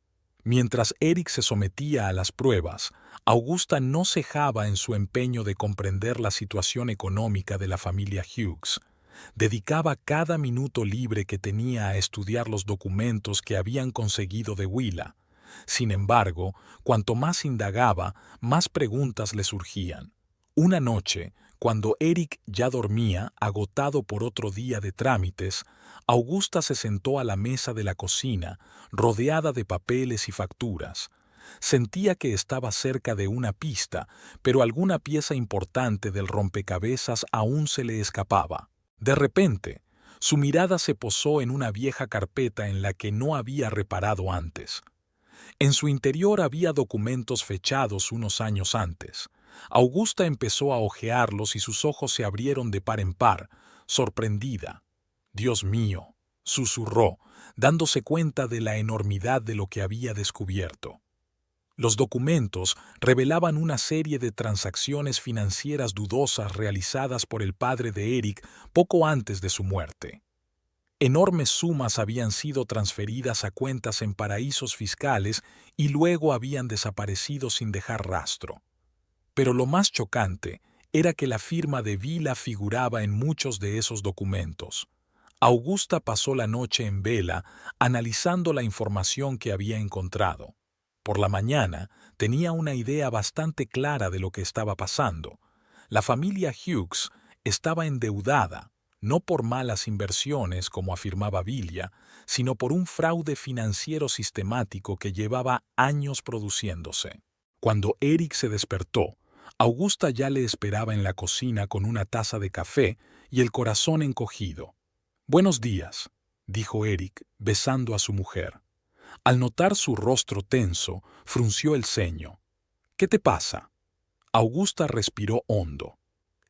Mientras Eric se sometía a las pruebas, Augusta no cejaba en su empeño de comprender la situación económica de la familia Hughes. Dedicaba cada minuto libre que tenía a estudiar los documentos que habían conseguido de Willa. Sin embargo, cuanto más indagaba, más preguntas le surgían. Una noche, cuando Eric ya dormía, agotado por otro día de trámites, Augusta se sentó a la mesa de la cocina, rodeada de papeles y facturas. Sentía que estaba cerca de una pista, pero alguna pieza importante del rompecabezas aún se le escapaba. De repente, su mirada se posó en una vieja carpeta en la que no había reparado antes. En su interior había documentos fechados unos años antes. Augusta empezó a hojearlos y sus ojos se abrieron de par en par, sorprendida. «Dios mío», susurró, dándose cuenta de la enormidad de lo que había descubierto. Los documentos revelaban una serie de transacciones financieras dudosas realizadas por el padre de Eric poco antes de su muerte. Enormes sumas habían sido transferidas a cuentas en paraísos fiscales y luego habían desaparecido sin dejar rastro. Pero lo más chocante era que la firma de Willa figuraba en muchos de esos documentos. Augusta pasó la noche en vela analizando la información que había encontrado. Por la mañana tenía una idea bastante clara de lo que estaba pasando. La familia Hughes estaba endeudada, no por malas inversiones, como afirmaba Willa, sino por un fraude financiero sistemático que llevaba años produciéndose. Cuando Eric se despertó, Augusta ya le esperaba en la cocina con una taza de café y el corazón encogido. «Buenos días», dijo Eric, besando a su mujer. Al notar su rostro tenso, frunció el ceño. «¿Qué te pasa?» Augusta respiró hondo.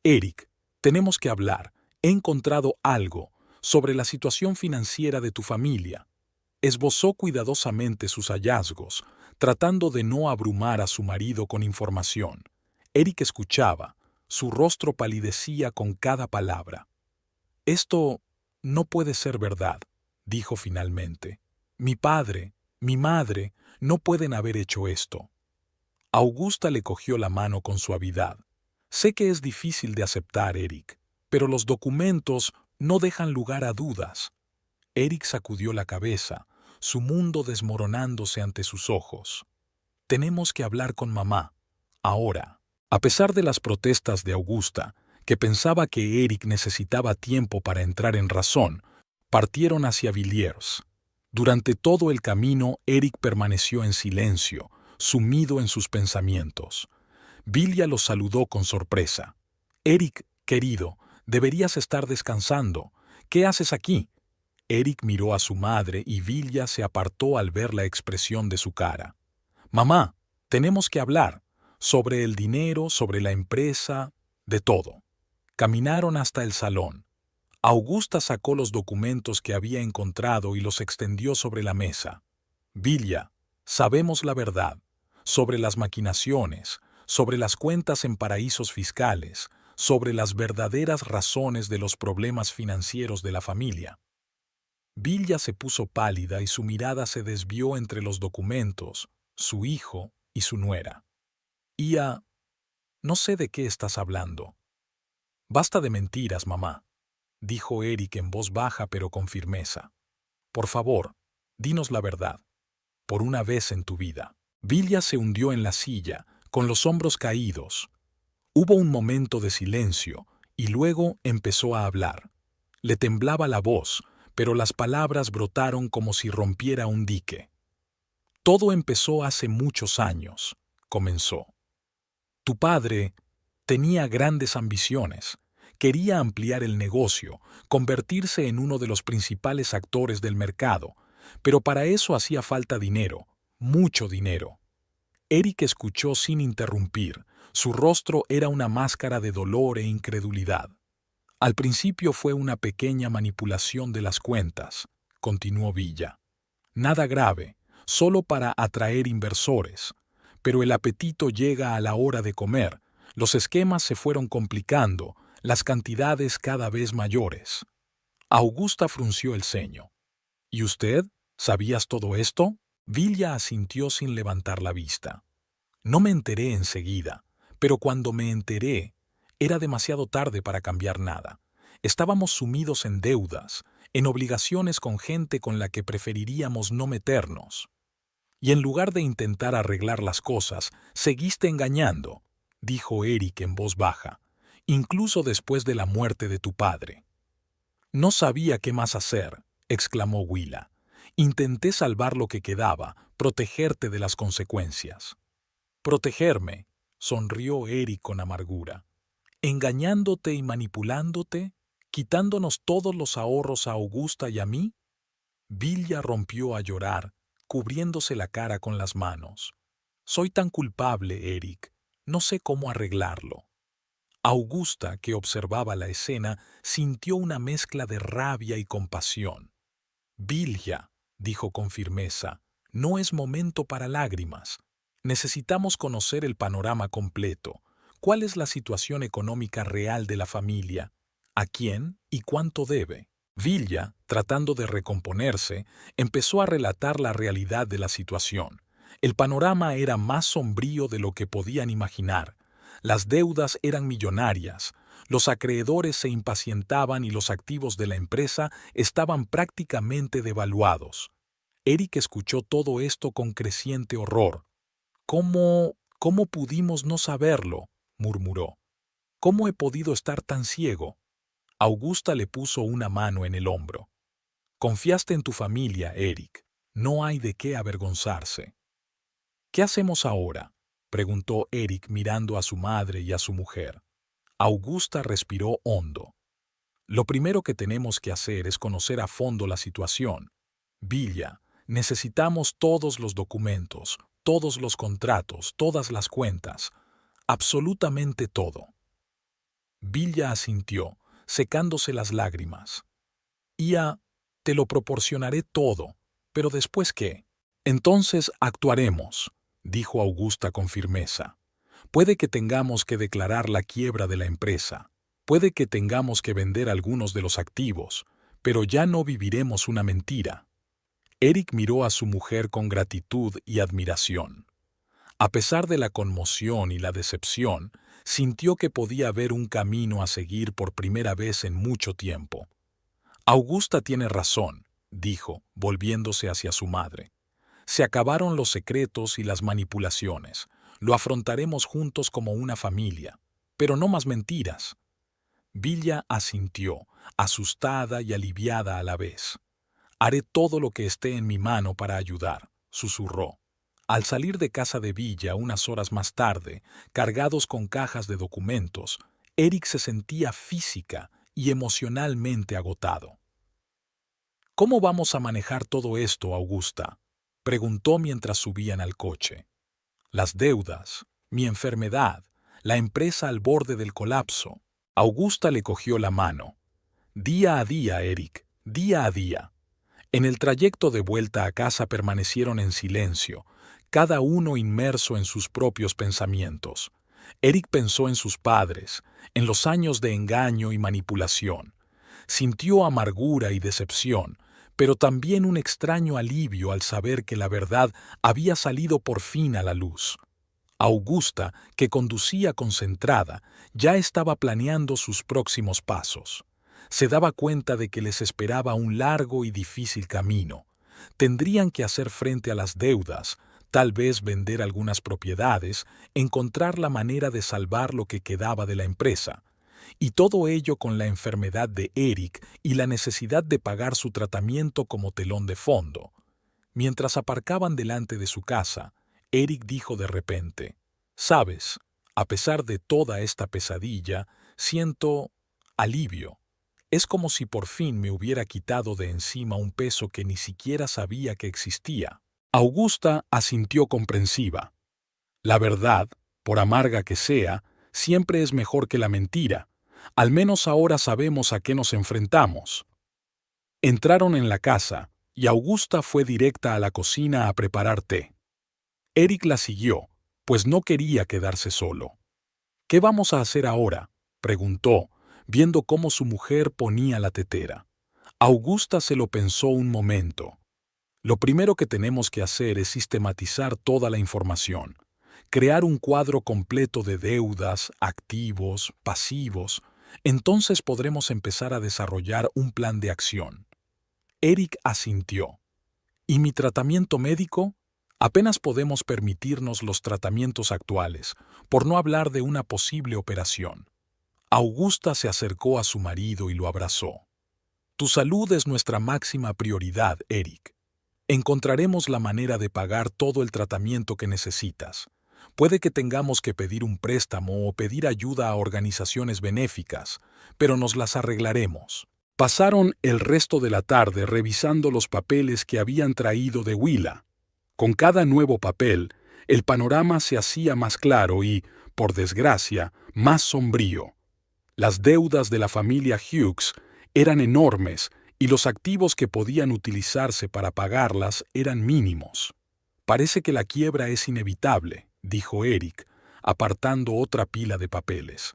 «Eric, tenemos que hablar. He encontrado algo sobre la situación financiera de tu familia». Esbozó cuidadosamente sus hallazgos, tratando de no abrumar a su marido con información. Eric escuchaba, su rostro palidecía con cada palabra. «Esto no puede ser verdad», dijo finalmente. «Mi padre, mi madre, no pueden haber hecho esto». Augusta le cogió la mano con suavidad. «Sé que es difícil de aceptar, Eric, pero los documentos no dejan lugar a dudas». Eric sacudió la cabeza, su mundo desmoronándose ante sus ojos. «Tenemos que hablar con mamá, ahora». A pesar de las protestas de Augusta, que pensaba que Eric necesitaba tiempo para entrar en razón, partieron hacia Villiers. Durante todo el camino, Eric permaneció en silencio, sumido en sus pensamientos. Willa lo saludó con sorpresa. «Eric, querido, deberías estar descansando. ¿Qué haces aquí?» Eric miró a su madre y Vilja se apartó al ver la expresión de su cara. «Mamá, tenemos que hablar. Sobre el dinero, sobre la empresa, de todo». Caminaron hasta el salón. Augusta sacó los documentos que había encontrado y los extendió sobre la mesa. «Vilja, sabemos la verdad. Sobre las maquinaciones, sobre las cuentas en paraísos fiscales, sobre las verdaderas razones de los problemas financieros de la familia». Vilja se puso pálida y su mirada se desvió entre los documentos, su hijo y su nuera. «Ia, no sé de qué estás hablando». «Basta de mentiras, mamá», dijo Eric en voz baja pero con firmeza. «Por favor, dinos la verdad, por una vez en tu vida». Vilja se hundió en la silla, con los hombros caídos. Hubo un momento de silencio y luego empezó a hablar. Le temblaba la voz, pero las palabras brotaron como si rompiera un dique. «Todo empezó hace muchos años», comenzó. «Tu padre tenía grandes ambiciones. Quería ampliar el negocio, convertirse en uno de los principales actores del mercado, pero para eso hacía falta dinero, mucho dinero». Eric escuchó sin interrumpir. Su rostro era una máscara de dolor e incredulidad. «Al principio fue una pequeña manipulación de las cuentas», continuó Vilja. «Nada grave, solo para atraer inversores. Pero el apetito llega a la hora de comer. Los esquemas se fueron complicando, las cantidades cada vez mayores». Augusta frunció el ceño. «¿Y usted? ¿Sabías todo esto?». Vilja asintió sin levantar la vista. «No me enteré enseguida, pero cuando me enteré, era demasiado tarde para cambiar nada. Estábamos sumidos en deudas, en obligaciones con gente con la que preferiríamos no meternos. Y en lugar de intentar arreglar las cosas, seguiste engañando», dijo Eric en voz baja, «incluso después de la muerte de tu padre». «No sabía qué más hacer», exclamó Willa. «Intenté salvar lo que quedaba, protegerte de las consecuencias». «¿Protegerme?», sonrió Eric con amargura. «¿Engañándote y manipulándote? ¿Quitándonos todos los ahorros a Augusta y a mí?». Vilja rompió a llorar, cubriéndose la cara con las manos. «Soy tan culpable, Eric. No sé cómo arreglarlo». Augusta, que observaba la escena, sintió una mezcla de rabia y compasión. «Vilja», dijo con firmeza, «no es momento para lágrimas. Necesitamos conocer el panorama completo. ¿Cuál es la situación económica real de la familia? ¿A quién y cuánto debe?». Vilja, tratando de recomponerse, empezó a relatar la realidad de la situación. El panorama era más sombrío de lo que podían imaginar. Las deudas eran millonarias, los acreedores se impacientaban y los activos de la empresa estaban prácticamente devaluados. Eric escuchó todo esto con creciente horror. ¿Cómo pudimos no saberlo?», murmuró. «¿Cómo he podido estar tan ciego?». Augusta le puso una mano en el hombro. «Confiaste en tu familia, Eric. No hay de qué avergonzarse». «¿Qué hacemos ahora?», preguntó Eric mirando a su madre y a su mujer. Augusta respiró hondo. «Lo primero que tenemos que hacer es conocer a fondo la situación. Vilja, necesitamos todos los documentos, todos los contratos, todas las cuentas, absolutamente todo». Vilja asintió, secándose las lágrimas. «Ia, te lo proporcionaré todo, pero ¿después qué?». «Entonces actuaremos», dijo Augusta con firmeza. «Puede que tengamos que declarar la quiebra de la empresa, puede que tengamos que vender algunos de los activos, pero ya no viviremos una mentira». Eric miró a su mujer con gratitud y admiración. A pesar de la conmoción y la decepción, sintió que podía ver un camino a seguir por primera vez en mucho tiempo. «Augusta tiene razón», dijo, volviéndose hacia su madre. «Se acabaron los secretos y las manipulaciones. Lo afrontaremos juntos como una familia, pero no más mentiras». Vilja asintió, asustada y aliviada a la vez. «Haré todo lo que esté en mi mano para ayudar», susurró. Al salir de casa de Vilja unas horas más tarde, cargados con cajas de documentos, Eric se sentía física y emocionalmente agotado. ¿Cómo vamos a manejar todo esto, Augusta?, preguntó mientras subían al coche. Las deudas, mi enfermedad, la empresa al borde del colapso. Augusta le cogió la mano. Día a día, Eric, día a día. En el trayecto de vuelta a casa permanecieron en silencio, cada uno inmerso en sus propios pensamientos. Eric pensó en sus padres, en los años de engaño y manipulación. Sintió amargura y decepción, pero también un extraño alivio al saber que la verdad había salido por fin a la luz. Augusta, que conducía concentrada, ya estaba planeando sus próximos pasos. Se daba cuenta de que les esperaba un largo y difícil camino. Tendrían que hacer frente a las deudas, tal vez vender algunas propiedades, encontrar la manera de salvar lo que quedaba de la empresa. Y todo ello con la enfermedad de Eric y la necesidad de pagar su tratamiento como telón de fondo. Mientras aparcaban delante de su casa, Eric dijo de repente: «Sabes, a pesar de toda esta pesadilla, siento alivio. Es como si por fin me hubiera quitado de encima un peso que ni siquiera sabía que existía». Augusta asintió comprensiva. La verdad, por amarga que sea, siempre es mejor que la mentira. Al menos ahora sabemos a qué nos enfrentamos. Entraron en la casa, y Augusta fue directa a la cocina a preparar té. Eric la siguió, pues no quería quedarse solo. «¿Qué vamos a hacer ahora?», preguntó, viendo cómo su mujer ponía la tetera. Augusta se lo pensó un momento. «Lo primero que tenemos que hacer es sistematizar toda la información, crear un cuadro completo de deudas, activos, pasivos. Entonces podremos empezar a desarrollar un plan de acción». Eric asintió. «¿Y mi tratamiento médico? Apenas podemos permitirnos los tratamientos actuales, por no hablar de una posible operación». Augusta se acercó a su marido y lo abrazó. «Tu salud es nuestra máxima prioridad, Eric. Encontraremos la manera de pagar todo el tratamiento que necesitas. Puede que tengamos que pedir un préstamo o pedir ayuda a organizaciones benéficas, pero nos las arreglaremos». Pasaron el resto de la tarde revisando los papeles que habían traído de Huila. Con cada nuevo papel, el panorama se hacía más claro y, por desgracia, más sombrío. Las deudas de la familia Hughes eran enormes y los activos que podían utilizarse para pagarlas eran mínimos. «Parece que la quiebra es inevitable», dijo Eric, apartando otra pila de papeles.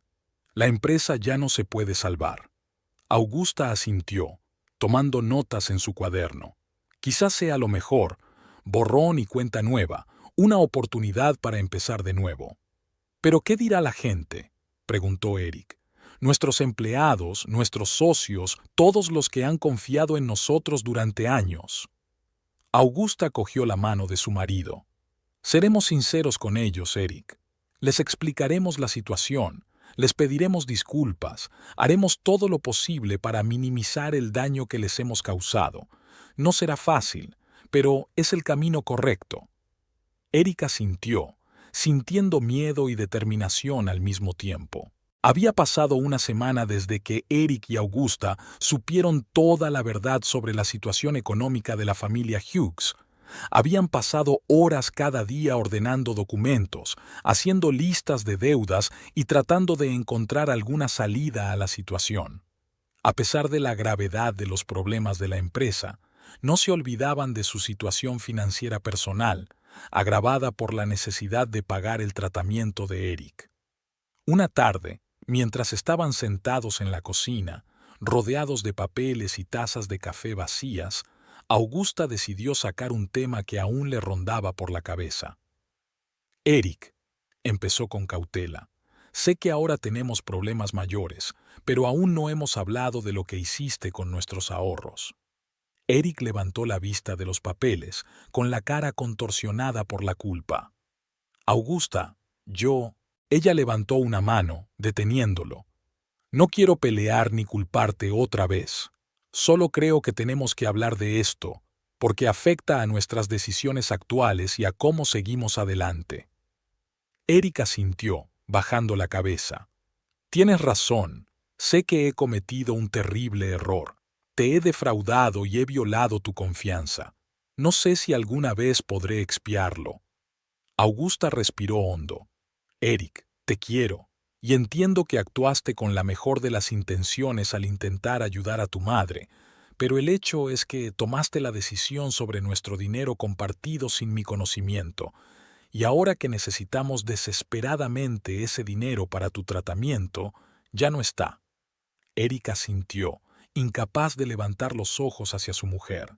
«La empresa ya no se puede salvar». Augusta asintió, tomando notas en su cuaderno. «Quizás sea lo mejor, borrón y cuenta nueva, una oportunidad para empezar de nuevo». «¿Pero qué dirá la gente?», preguntó Eric. «Nuestros empleados, nuestros socios, todos los que han confiado en nosotros durante años». Augusta cogió la mano de su marido. «Seremos sinceros con ellos, Eric. Les explicaremos la situación. Les pediremos disculpas, haremos todo lo posible para minimizar el daño que les hemos causado. No será fácil, pero es el camino correcto». Erika sintió, sintiendo miedo y determinación al mismo tiempo. Había pasado una semana desde que Eric y Augusta supieron toda la verdad sobre la situación económica de la familia Hughes. Habían pasado horas cada día ordenando documentos, haciendo listas de deudas y tratando de encontrar alguna salida a la situación. A pesar de la gravedad de los problemas de la empresa, no se olvidaban de su situación financiera personal, agravada por la necesidad de pagar el tratamiento de Eric. Una tarde, mientras estaban sentados en la cocina, rodeados de papeles y tazas de café vacías, Augusta decidió sacar un tema que aún le rondaba por la cabeza. «Eric», empezó con cautela, «sé que ahora tenemos problemas mayores, pero aún no hemos hablado de lo que hiciste con nuestros ahorros». Eric levantó la vista de los papeles, con la cara contorsionada por la culpa. «Augusta, yo...» Ella levantó una mano, deteniéndolo. «No quiero pelear ni culparte otra vez. Solo creo que tenemos que hablar de esto, porque afecta a nuestras decisiones actuales y a cómo seguimos adelante». Erika sintió, bajando la cabeza. «Tienes razón. Sé que he cometido un terrible error. Te he defraudado y he violado tu confianza. No sé si alguna vez podré expiarlo. Augusta respiró hondo. Eric, te quiero, y entiendo que actuaste con la mejor de las intenciones al intentar ayudar a tu madre, pero el hecho es que tomaste la decisión sobre nuestro dinero compartido sin mi conocimiento, y ahora que necesitamos desesperadamente ese dinero para tu tratamiento, ya no está. Eric asintió, incapaz de levantar los ojos hacia su mujer.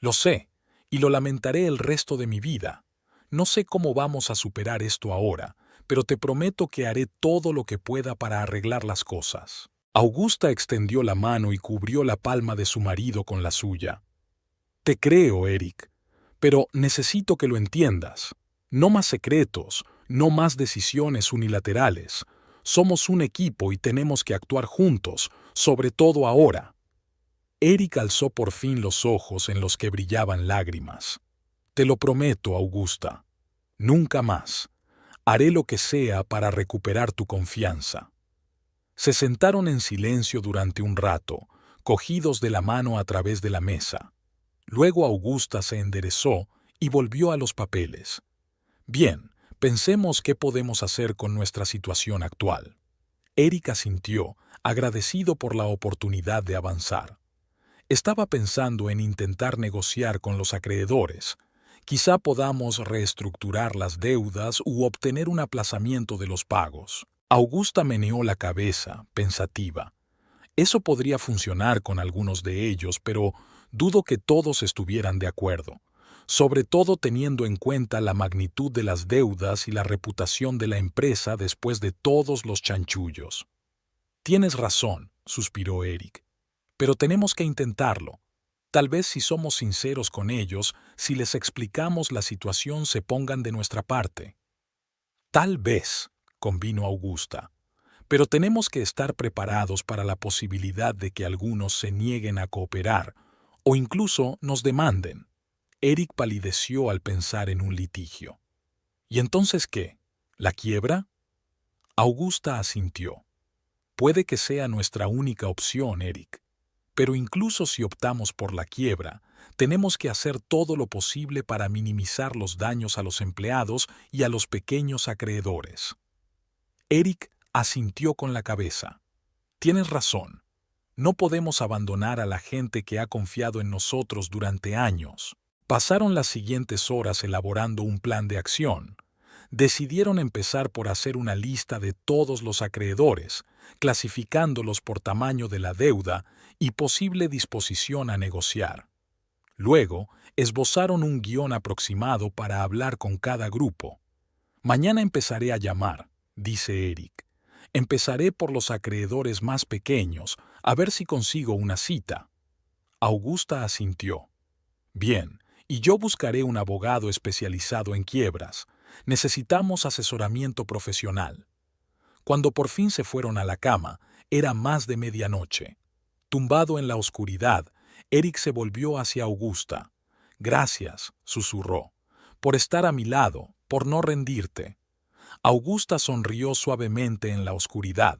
Lo sé, y lo lamentaré el resto de mi vida. No sé cómo vamos a superar esto ahora, pero te prometo que haré todo lo que pueda para arreglar las cosas. Augusta extendió la mano y cubrió la palma de su marido con la suya. Te creo, Eric, pero necesito que lo entiendas. No más secretos, no más decisiones unilaterales. Somos un equipo y tenemos que actuar juntos, sobre todo ahora. Eric alzó por fin los ojos en los que brillaban lágrimas. Te lo prometo, Augusta. Nunca más. Haré lo que sea para recuperar tu confianza. Se sentaron en silencio durante un rato, cogidos de la mano a través de la mesa. Luego Augusta se enderezó y volvió a los papeles. Bien, pensemos qué podemos hacer con nuestra situación actual. Eric asintió, agradecido por la oportunidad de avanzar. Estaba pensando en intentar negociar con los acreedores. Quizá podamos reestructurar las deudas u obtener un aplazamiento de los pagos. Augusta meneó la cabeza, pensativa. Eso podría funcionar con algunos de ellos, pero dudo que todos estuvieran de acuerdo, sobre todo teniendo en cuenta la magnitud de las deudas y la reputación de la empresa después de todos los chanchullos. Tienes razón, suspiró Eric, pero tenemos que intentarlo. Tal vez si somos sinceros con ellos, si les explicamos la situación se pongan de nuestra parte. Tal vez, convino Augusta, pero tenemos que estar preparados para la posibilidad de que algunos se nieguen a cooperar o incluso nos demanden. Eric palideció al pensar en un litigio. ¿Y entonces qué? ¿La quiebra? Augusta asintió. Puede que sea nuestra única opción, Eric. Pero incluso si optamos por la quiebra, tenemos que hacer todo lo posible para minimizar los daños a los empleados y a los pequeños acreedores. Eric asintió con la cabeza. Tienes razón. No podemos abandonar a la gente que ha confiado en nosotros durante años. Pasaron las siguientes horas elaborando un plan de acción. Decidieron empezar por hacer una lista de todos los acreedores, clasificándolos por tamaño de la deuda y posible disposición a negociar. Luego, esbozaron un guión aproximado para hablar con cada grupo. Mañana empezaré a llamar, dice Eric. Empezaré por los acreedores más pequeños, a ver si consigo una cita. Augusta asintió. Bien, y yo buscaré un abogado especializado en quiebras. Necesitamos asesoramiento profesional. Cuando por fin se fueron a la cama, era más de medianoche. Tumbado en la oscuridad, Eric se volvió hacia Augusta. Gracias, susurró, por estar a mi lado, por no rendirte. Augusta sonrió suavemente en la oscuridad.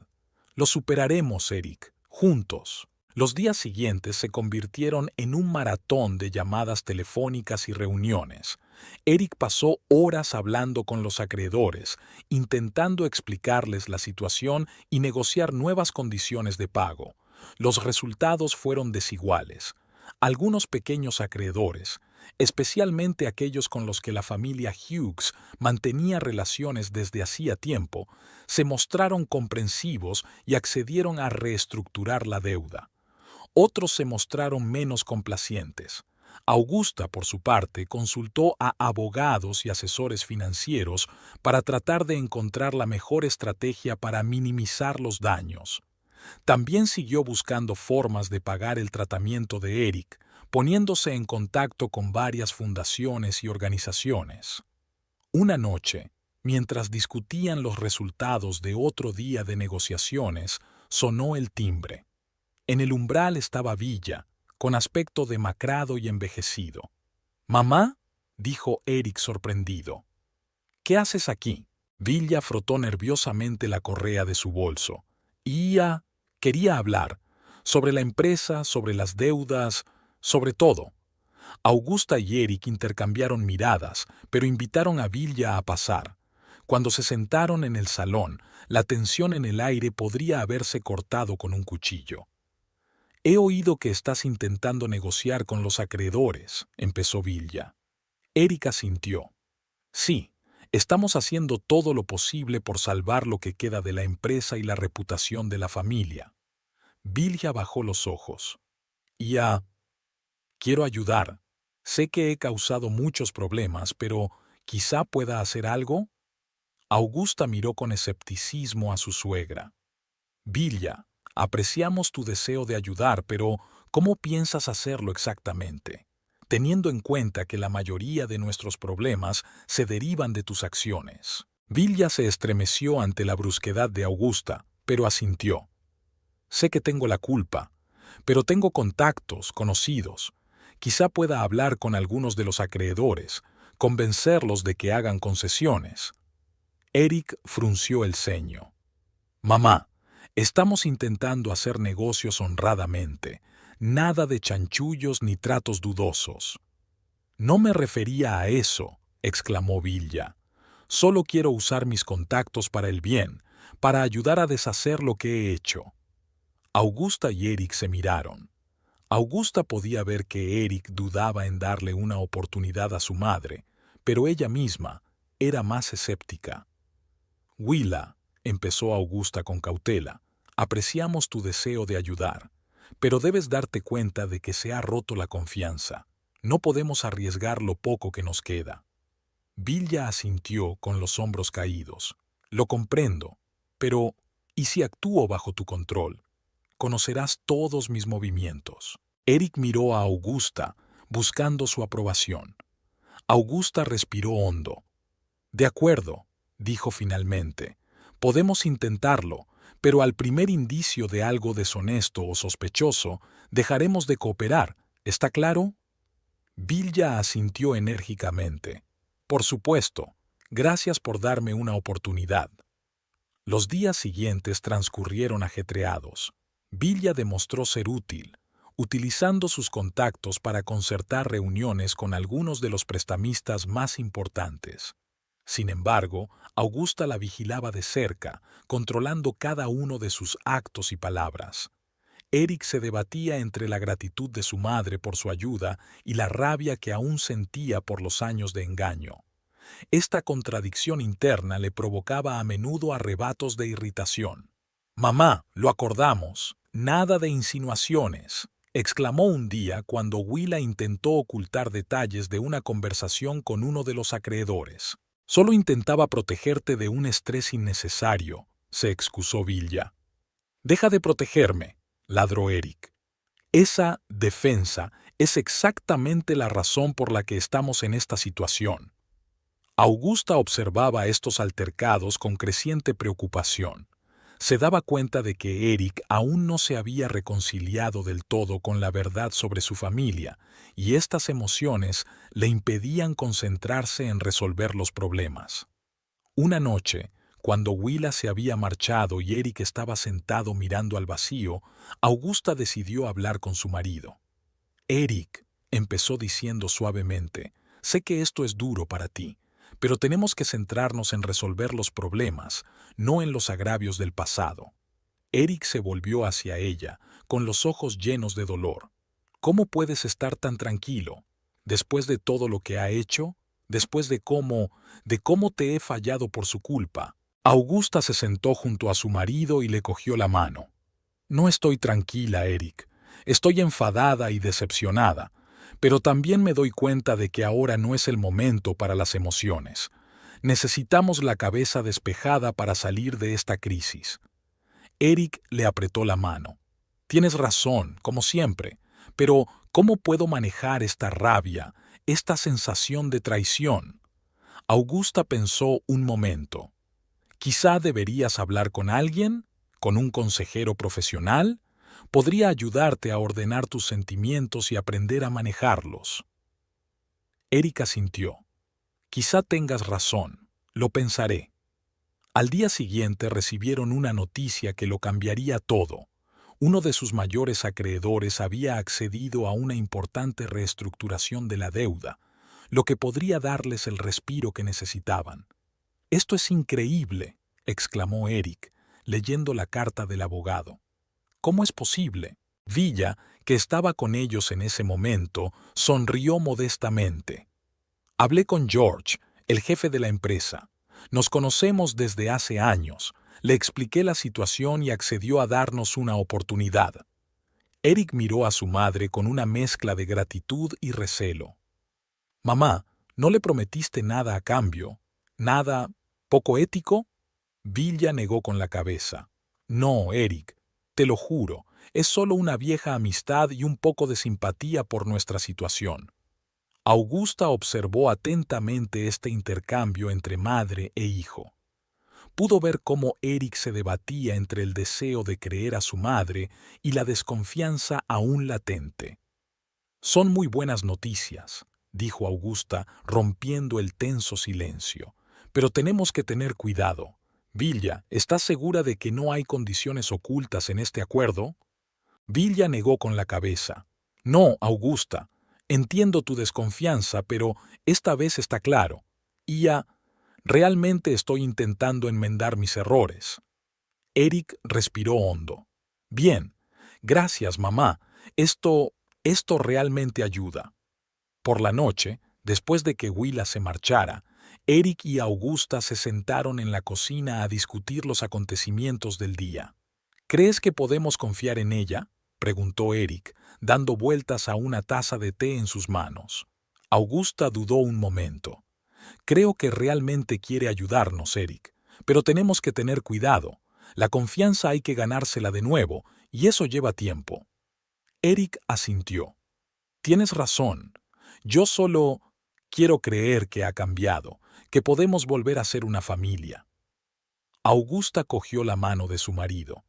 Lo superaremos, Eric, juntos. Los días siguientes se convirtieron en un maratón de llamadas telefónicas y reuniones. Eric pasó horas hablando con los acreedores, intentando explicarles la situación y negociar nuevas condiciones de pago. Los resultados fueron desiguales. Algunos pequeños acreedores, especialmente aquellos con los que la familia Hughes mantenía relaciones desde hacía tiempo, se mostraron comprensivos y accedieron a reestructurar la deuda. Otros se mostraron menos complacientes. Augusta, por su parte, consultó a abogados y asesores financieros para tratar de encontrar la mejor estrategia para minimizar los daños. También siguió buscando formas de pagar el tratamiento de Eric, poniéndose en contacto con varias fundaciones y organizaciones. Una noche, mientras discutían los resultados de otro día de negociaciones, sonó el timbre. En el umbral estaba Villa, con aspecto demacrado y envejecido. «¿Mamá?», dijo Eric sorprendido. «¿Qué haces aquí?». Villa frotó nerviosamente la correa de su bolso. «Quería hablar. sobre la empresa, sobre las deudas, sobre todo. Augusta y Eric intercambiaron miradas, pero invitaron a Vilja a pasar. Cuando se sentaron en el salón, la tensión en el aire podría haberse cortado con un cuchillo. «He oído que estás intentando negociar con los acreedores», empezó Vilja. Eric asintió. «Sí, estamos haciendo todo lo posible por salvar lo que queda de la empresa y la reputación de la familia». Vilja bajó los ojos. Quiero ayudar. Sé que he causado muchos problemas, pero ¿quizá pueda hacer algo?» Augusta miró con escepticismo a su suegra. «Vilja, apreciamos tu deseo de ayudar, pero ¿cómo piensas hacerlo exactamente? Teniendo en cuenta que la mayoría de nuestros problemas se derivan de tus acciones». Vilja se estremeció ante la brusquedad de Augusta, pero asintió. «Sé que tengo la culpa, pero tengo contactos, conocidos. Quizá pueda hablar con algunos de los acreedores, convencerlos de que hagan concesiones». Eric frunció el ceño. «Mamá, estamos intentando hacer negocios honradamente. Nada de chanchullos ni tratos dudosos». «No me refería a eso», exclamó Vilja. «Solo quiero usar mis contactos para el bien, para ayudar a deshacer lo que he hecho». Augusta y Eric se miraron. Augusta podía ver que Eric dudaba en darle una oportunidad a su madre, pero ella misma era más escéptica. «Willa», empezó Augusta con cautela, «apreciamos tu deseo de ayudar, pero debes darte cuenta de que se ha roto la confianza. No podemos arriesgar lo poco que nos queda». Vilja asintió con los hombros caídos. «Lo comprendo, pero ¿y si actúo bajo tu control? Conocerás todos mis movimientos». Eric miró a Augusta, buscando su aprobación. Augusta respiró hondo. «De acuerdo», dijo finalmente. «Podemos intentarlo, pero al primer indicio de algo deshonesto o sospechoso, dejaremos de cooperar. ¿Está claro?» Vilja asintió enérgicamente. «Por supuesto. Gracias por darme una oportunidad». Los días siguientes transcurrieron ajetreados. Vilja demostró ser útil, utilizando sus contactos para concertar reuniones con algunos de los prestamistas más importantes. Sin embargo, Augusta la vigilaba de cerca, controlando cada uno de sus actos y palabras. Eric se debatía entre la gratitud de su madre por su ayuda y la rabia que aún sentía por los años de engaño. Esta contradicción interna le provocaba a menudo arrebatos de irritación. «Mamá, lo acordamos. Nada de insinuaciones», exclamó un día cuando Willa intentó ocultar detalles de una conversación con uno de los acreedores. «Solo intentaba protegerte de un estrés innecesario», se excusó Vilja. «Deja de protegerme», ladró Eric. «Esa defensa es exactamente la razón por la que estamos en esta situación». Augusta observaba estos altercados con creciente preocupación. Se daba cuenta de que Eric aún no se había reconciliado del todo con la verdad sobre su familia, y estas emociones le impedían concentrarse en resolver los problemas. Una noche, cuando Willa se había marchado y Eric estaba sentado mirando al vacío, Augusta decidió hablar con su marido. «Eric», empezó diciendo suavemente, «sé que esto es duro para ti, pero tenemos que centrarnos en resolver los problemas, no en los agravios del pasado». Eric se volvió hacia ella, con los ojos llenos de dolor. «¿Cómo puedes estar tan tranquilo? Después de todo lo que ha hecho, después de cómo te he fallado por su culpa». Augusta se sentó junto a su marido y le cogió la mano. «No estoy tranquila, Eric. Estoy enfadada y decepcionada, pero también me doy cuenta de que ahora no es el momento para las emociones. Necesitamos la cabeza despejada para salir de esta crisis». Eric le apretó la mano. «Tienes razón, como siempre, pero ¿cómo puedo manejar esta rabia, esta sensación de traición?» Augusta pensó un momento. «Quizá deberías hablar con alguien, con un consejero profesional. Podría ayudarte a ordenar tus sentimientos y aprender a manejarlos». Eric asintió. «Quizá tengas razón. Lo pensaré». Al día siguiente recibieron una noticia que lo cambiaría todo. Uno de sus mayores acreedores había accedido a una importante reestructuración de la deuda, lo que podría darles el respiro que necesitaban. «Esto es increíble», exclamó Eric, leyendo la carta del abogado. «¿Cómo es posible?» Villa, que estaba con ellos en ese momento, sonrió modestamente. «Hablé con George, el jefe de la empresa. Nos conocemos desde hace años. Le expliqué la situación y accedió a darnos una oportunidad». Eric miró a su madre con una mezcla de gratitud y recelo. «Mamá, ¿no le prometiste nada a cambio? ¿Nada poco ético?» Villa negó con la cabeza. «No, Eric, te lo juro, es solo una vieja amistad y un poco de simpatía por nuestra situación». Augusta observó atentamente este intercambio entre madre e hijo. Pudo ver cómo Eric se debatía entre el deseo de creer a su madre y la desconfianza aún latente. «Son muy buenas noticias», dijo Augusta, rompiendo el tenso silencio. «Pero tenemos que tener cuidado. Villa, ¿estás segura de que no hay condiciones ocultas en este acuerdo?» Villa negó con la cabeza. «No, Augusta. Entiendo tu desconfianza, pero esta vez está claro. Y ya, realmente estoy intentando enmendar mis errores». Eric respiró hondo. «Bien. Gracias, mamá. Esto realmente ayuda». Por la noche, después de que Willa se marchara, Eric y Augusta se sentaron en la cocina a discutir los acontecimientos del día. «¿Crees que podemos confiar en ella?», preguntó Eric, dando vueltas a una taza de té en sus manos. Augusta dudó un momento. «Creo que realmente quiere ayudarnos, Eric, pero tenemos que tener cuidado. La confianza hay que ganársela de nuevo, y eso lleva tiempo». Eric asintió. «Tienes razón. Yo solo quiero creer que ha cambiado, que podemos volver a ser una familia». Augusta cogió la mano de su marido.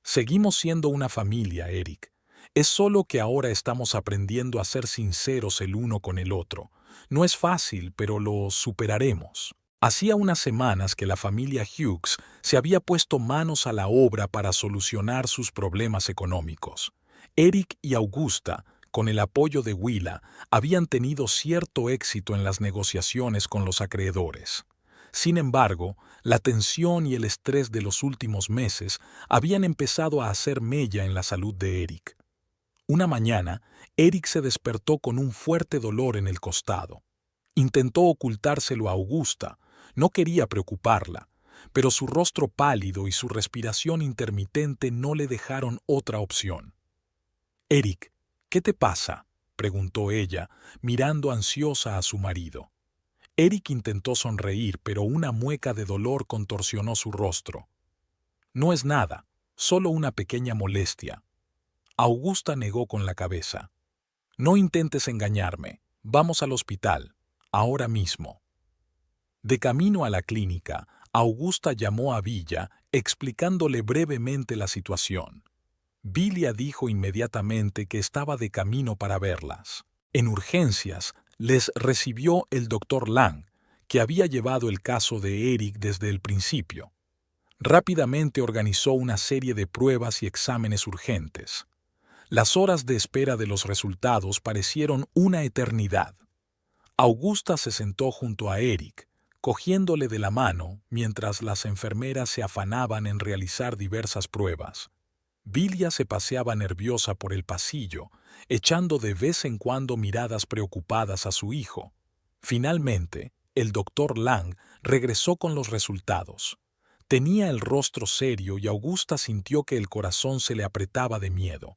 «Seguimos siendo una familia, Eric. Es solo que ahora estamos aprendiendo a ser sinceros el uno con el otro. No es fácil, pero lo superaremos». Hacía unas semanas que la familia Hughes se había puesto manos a la obra para solucionar sus problemas económicos. Eric y Augusta, con el apoyo de Willa, habían tenido cierto éxito en las negociaciones con los acreedores. Sin embargo, la tensión y el estrés de los últimos meses habían empezado a hacer mella en la salud de Eric. Una mañana, Eric se despertó con un fuerte dolor en el costado. Intentó ocultárselo a Augusta, no quería preocuparla, pero su rostro pálido y su respiración intermitente no le dejaron otra opción. «Eric, ¿qué te pasa?», preguntó ella, mirando ansiosa a su marido. Eric intentó sonreír, pero una mueca de dolor contorsionó su rostro. «No es nada, solo una pequeña molestia». Augusta negó con la cabeza. «No intentes engañarme. Vamos al hospital, ahora mismo». De camino a la clínica, Augusta llamó a Villa, explicándole brevemente la situación. Villa dijo inmediatamente que estaba de camino para verlas. En urgencias, les recibió el doctor Lang, que había llevado el caso de Eric desde el principio. Rápidamente organizó una serie de pruebas y exámenes urgentes. Las horas de espera de los resultados parecieron una eternidad. Augusta se sentó junto a Eric, cogiéndole de la mano mientras las enfermeras se afanaban en realizar diversas pruebas. Villa se paseaba nerviosa por el pasillo, echando de vez en cuando miradas preocupadas a su hijo. Finalmente, el doctor Lang regresó con los resultados. Tenía el rostro serio y Augusta sintió que el corazón se le apretaba de miedo.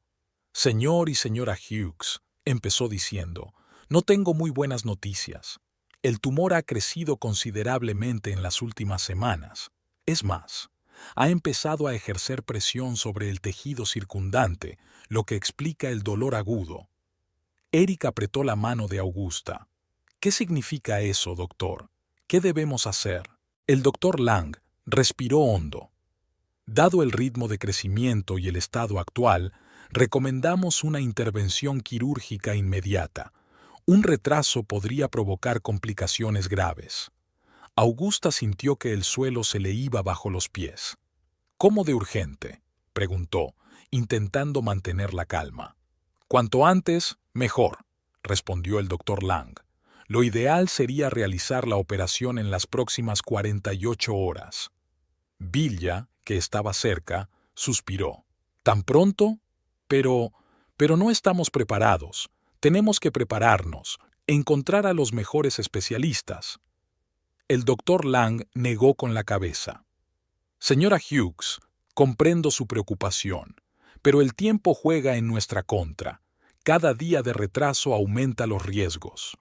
«Señor y señora Hughes», empezó diciendo, «no tengo muy buenas noticias. El tumor ha crecido considerablemente en las últimas semanas. Es más, ha empezado a ejercer presión sobre el tejido circundante, lo que explica el dolor agudo». Eric apretó la mano de Augusta. «¿Qué significa eso, doctor? ¿Qué debemos hacer?» El doctor Lang respiró hondo. «Dado el ritmo de crecimiento y el estado actual, recomendamos una intervención quirúrgica inmediata. Un retraso podría provocar complicaciones graves». Augusta sintió que el suelo se le iba bajo los pies. «¿Cómo de urgente?», preguntó, intentando mantener la calma. Cuanto antes, mejor, respondió el doctor Lang. Lo ideal sería realizar la operación en las próximas 48 horas. Villa, que estaba cerca, suspiró. ¿Tan pronto? Pero no estamos preparados. Tenemos que prepararnos, encontrar a los mejores especialistas. El doctor Lang negó con la cabeza. Señora Hughes, comprendo su preocupación, pero el tiempo juega en nuestra contra. Cada día de retraso aumenta los riesgos.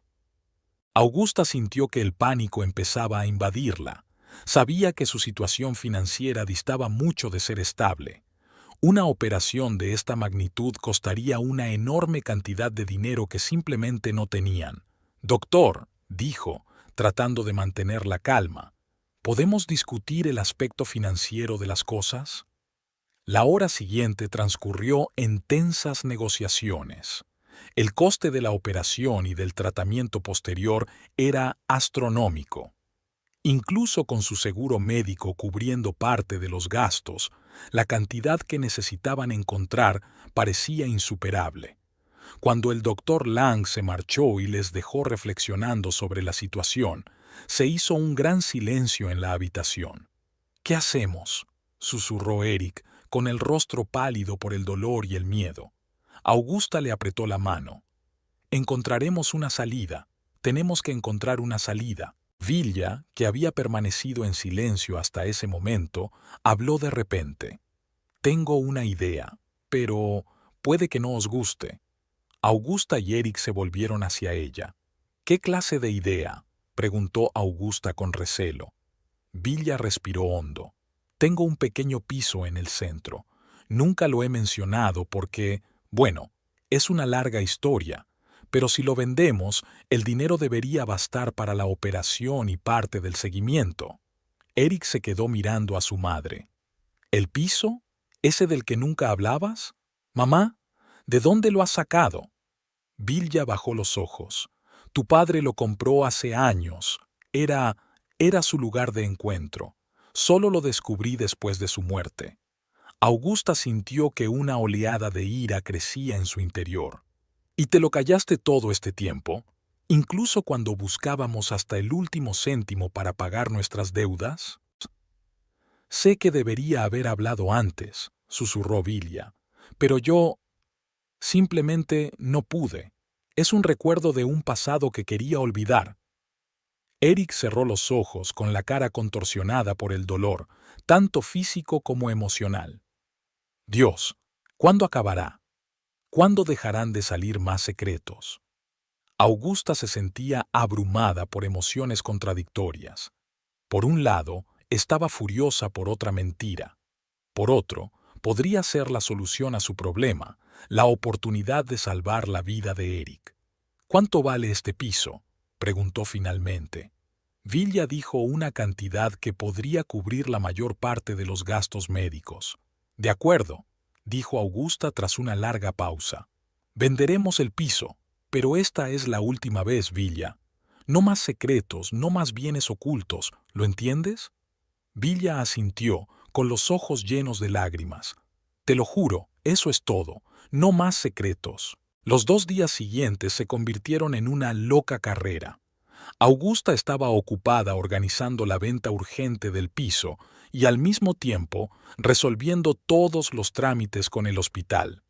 Augusta sintió que el pánico empezaba a invadirla. Sabía que su situación financiera distaba mucho de ser estable. Una operación de esta magnitud costaría una enorme cantidad de dinero que simplemente no tenían. Doctor, dijo, tratando de mantener la calma, ¿podemos discutir el aspecto financiero de las cosas? La hora siguiente transcurrió en tensas negociaciones. El coste de la operación y del tratamiento posterior era astronómico. Incluso con su seguro médico cubriendo parte de los gastos, la cantidad que necesitaban encontrar parecía insuperable. Cuando el doctor Lang se marchó y les dejó reflexionando sobre la situación, se hizo un gran silencio en la habitación. ¿Qué hacemos?, susurró Eric, con el rostro pálido por el dolor y el miedo. Augusta le apretó la mano. Encontraremos una salida. Tenemos que encontrar una salida. Villa, que había permanecido en silencio hasta ese momento, habló de repente. Tengo una idea, pero puede que no os guste. Augusta y Eric se volvieron hacia ella. ¿Qué clase de idea?, preguntó Augusta con recelo. Villa respiró hondo. Tengo un pequeño piso en el centro. Nunca lo he mencionado porque, bueno, es una larga historia, pero si lo vendemos, el dinero debería bastar para la operación y parte del seguimiento. Eric se quedó mirando a su madre. ¿El piso? ¿Ese del que nunca hablabas? Mamá, ¿de dónde lo has sacado? Villa bajó los ojos. Tu padre lo compró hace años. Era su lugar de encuentro. Solo lo descubrí después de su muerte. Augusta sintió que una oleada de ira crecía en su interior. ¿Y te lo callaste todo este tiempo? ¿Incluso cuando buscábamos hasta el último céntimo para pagar nuestras deudas? Sé que debería haber hablado antes, susurró Villa, pero yo simplemente no pude. Es un recuerdo de un pasado que quería olvidar. Eric cerró los ojos con la cara contorsionada por el dolor, tanto físico como emocional. Dios, ¿cuándo acabará? ¿Cuándo dejarán de salir más secretos? Augusta se sentía abrumada por emociones contradictorias. Por un lado, estaba furiosa por otra mentira. Por otro, podría ser la solución a su problema, la oportunidad de salvar la vida de Eric. ¿Cuánto vale este piso?, preguntó finalmente. Villa dijo una cantidad que podría cubrir la mayor parte de los gastos médicos. De acuerdo, dijo Augusta tras una larga pausa. Venderemos el piso, pero esta es la última vez, Villa. No más secretos, no más bienes ocultos, ¿lo entiendes? Villa asintió, con los ojos llenos de lágrimas. Te lo juro, eso es todo, no más secretos. Los 2 días siguientes se convirtieron en una loca carrera. Augusta estaba ocupada organizando la venta urgente del piso y al mismo tiempo resolviendo todos los trámites con el hospital.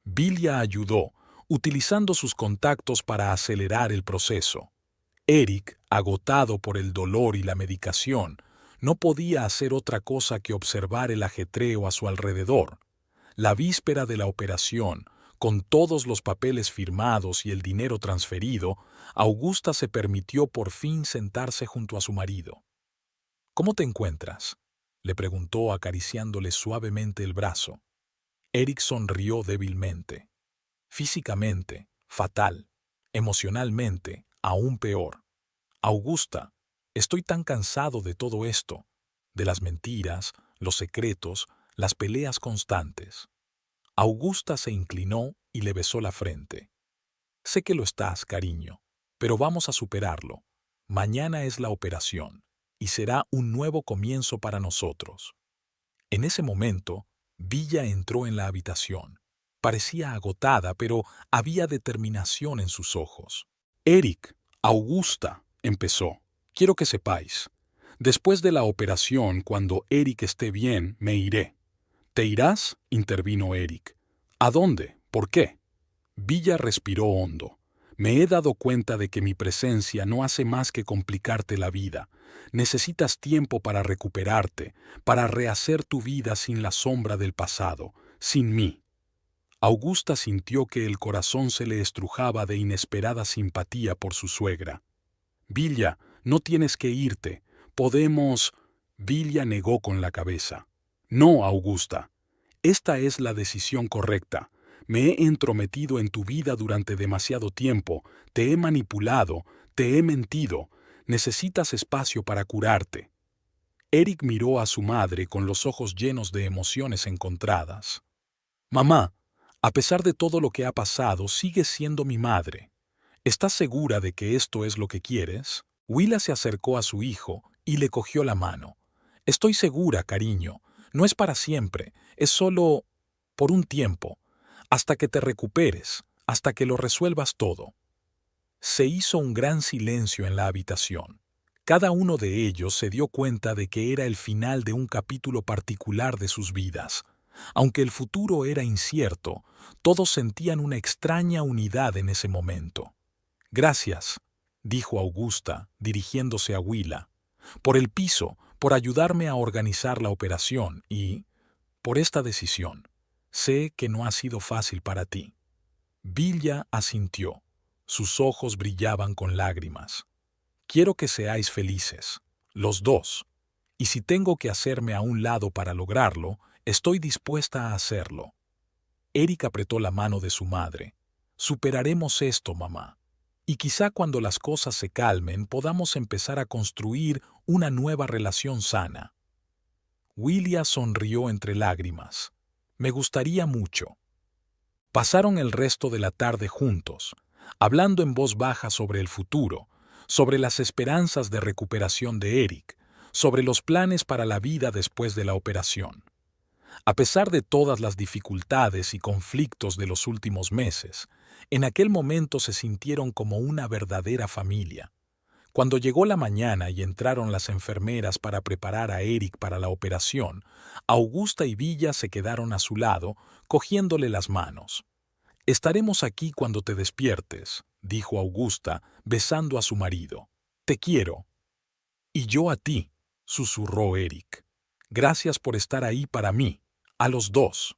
Villa ayudó, utilizando sus contactos para acelerar el proceso. Eric, agotado por el dolor y la medicación, no podía hacer otra cosa que observar el ajetreo a su alrededor. La víspera de la operación, con todos los papeles firmados y el dinero transferido, Augusta se permitió por fin sentarse junto a su marido. ¿Cómo te encuentras?, le preguntó acariciándole suavemente el brazo. Eric sonrió débilmente. Físicamente, fatal. Emocionalmente, aún peor. Augusta, estoy tan cansado de todo esto, de las mentiras, los secretos, las peleas constantes. Augusta se inclinó y le besó la frente. Sé que lo estás, cariño, pero vamos a superarlo. Mañana es la operación, y será un nuevo comienzo para nosotros. En ese momento, Villa entró en la habitación. Parecía agotada, pero había determinación en sus ojos. Eric, Augusta, empezó. Quiero que sepáis. Después de la operación, cuando Eric esté bien, me iré. ¿Te irás?, intervino Eric. ¿A dónde? ¿Por qué? Villa respiró hondo. Me he dado cuenta de que mi presencia no hace más que complicarte la vida. Necesitas tiempo para recuperarte, para rehacer tu vida sin la sombra del pasado, sin mí. Augusta sintió que el corazón se le estrujaba de inesperada simpatía por su suegra. Villa, no tienes que irte. Podemos... Villa negó con la cabeza. No, Augusta. Esta es la decisión correcta. Me he entrometido en tu vida durante demasiado tiempo, te he manipulado, te he mentido. Necesitas espacio para curarte. Eric miró a su madre con los ojos llenos de emociones encontradas. Mamá, a pesar de todo lo que ha pasado, sigues siendo mi madre. ¿Estás segura de que esto es lo que quieres? Willa se acercó a su hijo y le cogió la mano. Estoy segura, cariño. No es para siempre, es solo por un tiempo, hasta que te recuperes, hasta que lo resuelvas todo. Se hizo un gran silencio en la habitación. Cada uno de ellos se dio cuenta de que era el final de un capítulo particular de sus vidas. Aunque el futuro era incierto, todos sentían una extraña unidad en ese momento. Gracias, dijo Augusta, dirigiéndose a Willa, por el piso, por ayudarme a organizar la operación y por esta decisión. Sé que no ha sido fácil para ti. Villa asintió. Sus ojos brillaban con lágrimas. Quiero que seáis felices, los dos. Y si tengo que hacerme a un lado para lograrlo, estoy dispuesta a hacerlo. Eric apretó la mano de su madre. Superaremos esto, mamá. Y quizá cuando las cosas se calmen podamos empezar a construir una nueva relación sana. Willa sonrió entre lágrimas. Me gustaría mucho. Pasaron el resto de la tarde juntos, hablando en voz baja sobre el futuro, sobre las esperanzas de recuperación de Eric, sobre los planes para la vida después de la operación. A pesar de todas las dificultades y conflictos de los últimos meses, en aquel momento se sintieron como una verdadera familia. Cuando llegó la mañana y entraron las enfermeras para preparar a Eric para la operación, Augusta y Villa se quedaron a su lado, cogiéndole las manos. «Estaremos aquí cuando te despiertes», dijo Augusta, besando a su marido. «Te quiero». «Y yo a ti», susurró Eric. «Gracias por estar ahí para mí, a los dos».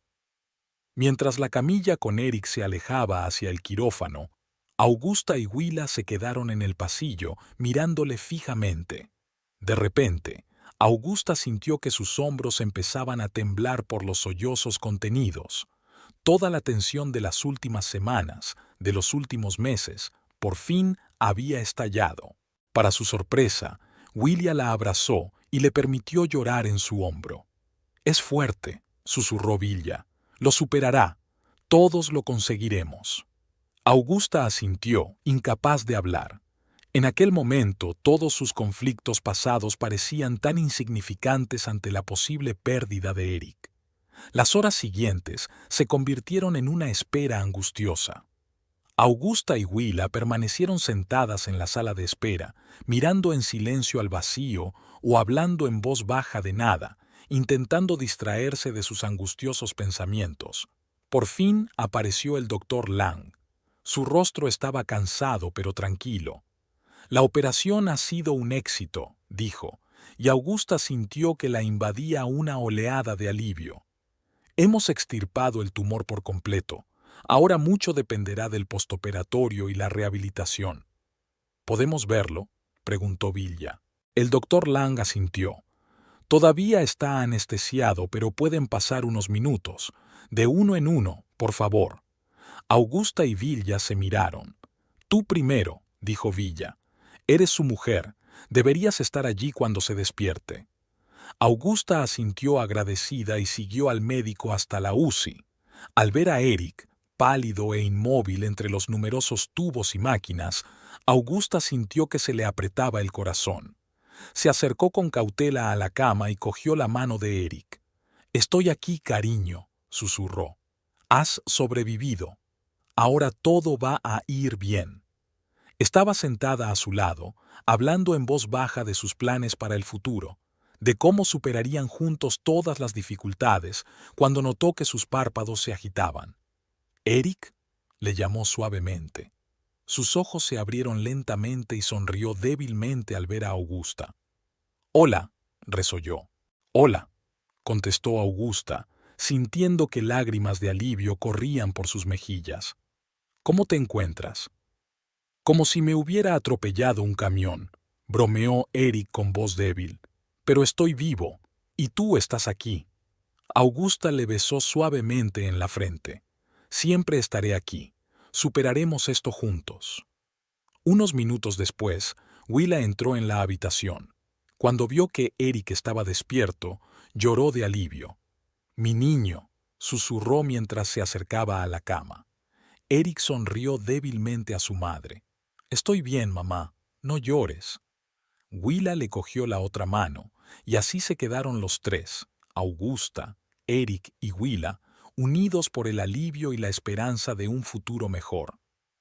Mientras la camilla con Eric se alejaba hacia el quirófano, Augusta y Willa se quedaron en el pasillo, mirándole fijamente. De repente, Augusta sintió que sus hombros empezaban a temblar por los sollozos contenidos. Toda la tensión de las últimas semanas, de los últimos meses, por fin había estallado. Para su sorpresa, Willa la abrazó y le permitió llorar en su hombro. «Es fuerte», susurró Villa. «Lo superará. Todos lo conseguiremos». Augusta asintió, incapaz de hablar. En aquel momento todos sus conflictos pasados parecían tan insignificantes ante la posible pérdida de Eric. Las horas siguientes se convirtieron en una espera angustiosa. Augusta y Willa permanecieron sentadas en la sala de espera, mirando en silencio al vacío o hablando en voz baja de nada, intentando distraerse de sus angustiosos pensamientos. Por fin apareció el doctor Lang. Su rostro estaba cansado pero tranquilo. «La operación ha sido un éxito», dijo, y Augusta sintió que la invadía una oleada de alivio. «Hemos extirpado el tumor por completo. Ahora mucho dependerá del postoperatorio y la rehabilitación». «¿Podemos verlo?», preguntó Villa. El doctor Lang asintió. «Todavía está anestesiado, pero pueden pasar unos minutos. De uno en uno, por favor». Augusta y Villa se miraron. «Tú primero», dijo Villa. «Eres su mujer. Deberías estar allí cuando se despierte». Augusta asintió agradecida y siguió al médico hasta la UCI. Al ver a Eric, pálido e inmóvil entre los numerosos tubos y máquinas, Augusta sintió que se le apretaba el corazón. Se acercó con cautela a la cama y cogió la mano de Eric. Estoy aquí, cariño, susurró. Has sobrevivido. Ahora todo va a ir bien. Estaba sentada a su lado, hablando en voz baja de sus planes para el futuro, de cómo superarían juntos todas las dificultades, cuando notó que sus párpados se agitaban. «Eric», le llamó suavemente. Sus ojos se abrieron lentamente y sonrió débilmente al ver a Augusta. «Hola», resolló. «Hola», contestó Augusta, sintiendo que lágrimas de alivio corrían por sus mejillas. «¿Cómo te encuentras?» «Como si me hubiera atropellado un camión», bromeó Eric con voz débil. «Pero estoy vivo, y tú estás aquí». Augusta le besó suavemente en la frente. «Siempre estaré aquí. Superaremos esto juntos». Unos minutos después, Willa entró en la habitación. Cuando vio que Eric estaba despierto, lloró de alivio. «Mi niño», susurró mientras se acercaba a la cama. Eric sonrió débilmente a su madre. «Estoy bien, mamá. No llores». Willa le cogió la otra mano, y así se quedaron los tres, Augusta, Eric y Willa, unidos por el alivio y la esperanza de un futuro mejor.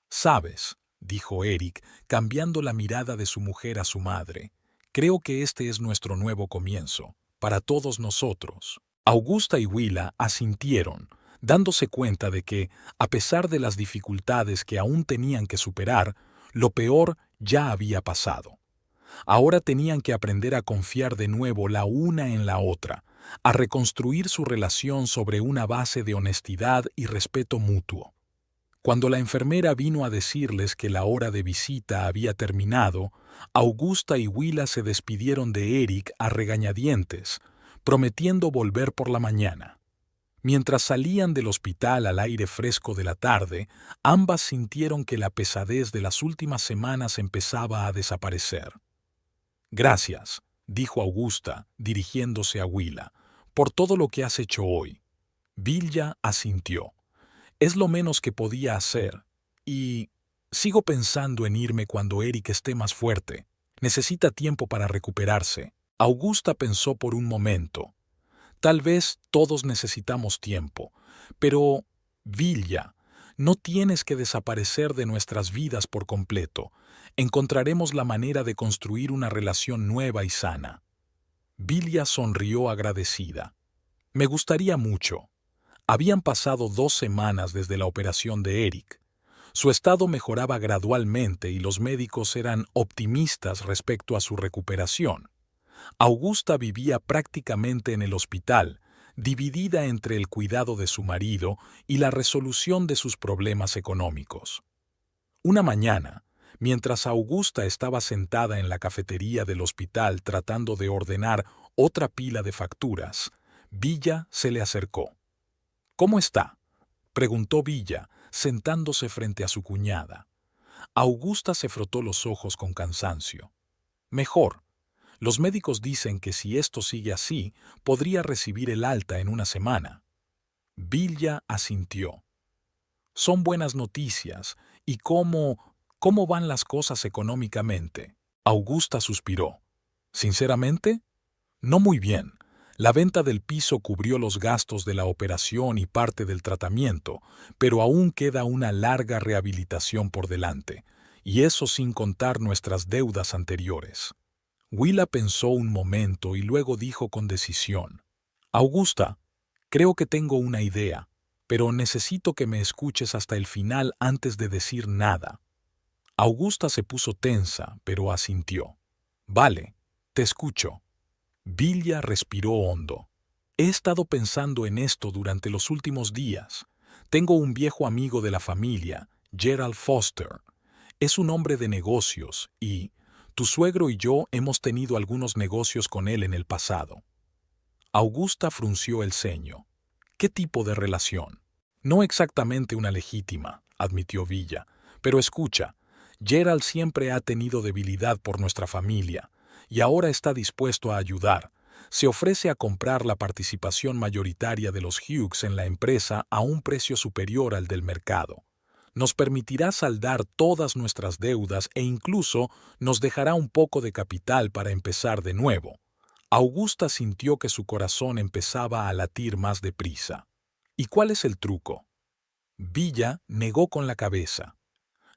«¿Sabes?», dijo Eric, cambiando la mirada de su mujer a su madre. «Creo que este es nuestro nuevo comienzo, para todos nosotros». Augusta y Willa asintieron, dándose cuenta de que, a pesar de las dificultades que aún tenían que superar, lo peor ya había pasado. Ahora tenían que aprender a confiar de nuevo la una en la otra, a reconstruir su relación sobre una base de honestidad y respeto mutuo. Cuando la enfermera vino a decirles que la hora de visita había terminado, Augusta y Willa se despidieron de Eric a regañadientes, prometiendo volver por la mañana. Mientras salían del hospital al aire fresco de la tarde, ambas sintieron que la pesadez de las últimas semanas empezaba a desaparecer. «Gracias», dijo Augusta, dirigiéndose a Willa, «por todo lo que has hecho hoy». Villa asintió. «Es lo menos que podía hacer. Y sigo pensando en irme cuando Eric esté más fuerte. Necesita tiempo para recuperarse». Augusta pensó por un momento. «Tal vez todos necesitamos tiempo, pero, Villa, no tienes que desaparecer de nuestras vidas por completo. Encontraremos la manera de construir una relación nueva y sana». Villa sonrió agradecida. «Me gustaría mucho». Habían pasado 2 semanas desde la operación de Eric. Su estado mejoraba gradualmente y los médicos eran optimistas respecto a su recuperación. Augusta vivía prácticamente en el hospital, dividida entre el cuidado de su marido y la resolución de sus problemas económicos. Una mañana, mientras Augusta estaba sentada en la cafetería del hospital tratando de ordenar otra pila de facturas, Villa se le acercó. «¿Cómo está?», preguntó Villa, sentándose frente a su cuñada. Augusta se frotó los ojos con cansancio. «Mejor. Los médicos dicen que si esto sigue así, podría recibir el alta en una semana». Villa asintió. «Son buenas noticias. ¿Y cómo van las cosas económicamente?». Augusta suspiró. «Sinceramente, no muy bien. La venta del piso cubrió los gastos de la operación y parte del tratamiento, pero aún queda una larga rehabilitación por delante, y eso sin contar nuestras deudas anteriores». Willa pensó un momento y luego dijo con decisión: «Augusta, creo que tengo una idea, pero necesito que me escuches hasta el final antes de decir nada». Augusta se puso tensa, pero asintió. «Vale, te escucho». Villa respiró hondo. «He estado pensando en esto durante los últimos días. Tengo un viejo amigo de la familia, Gerald Foster. Es un hombre de negocios y tu suegro y yo hemos tenido algunos negocios con él en el pasado». Augusta frunció el ceño. «¿Qué tipo de relación?». «No exactamente una legítima», admitió Villa, «pero escucha, Gerald siempre ha tenido debilidad por nuestra familia, y ahora está dispuesto a ayudar. Se ofrece a comprar la participación mayoritaria de los Hughes en la empresa a un precio superior al del mercado. Nos permitirá saldar todas nuestras deudas e incluso nos dejará un poco de capital para empezar de nuevo». Augusta sintió que su corazón empezaba a latir más deprisa. ¿Y cuál es el truco? Villa negó con la cabeza.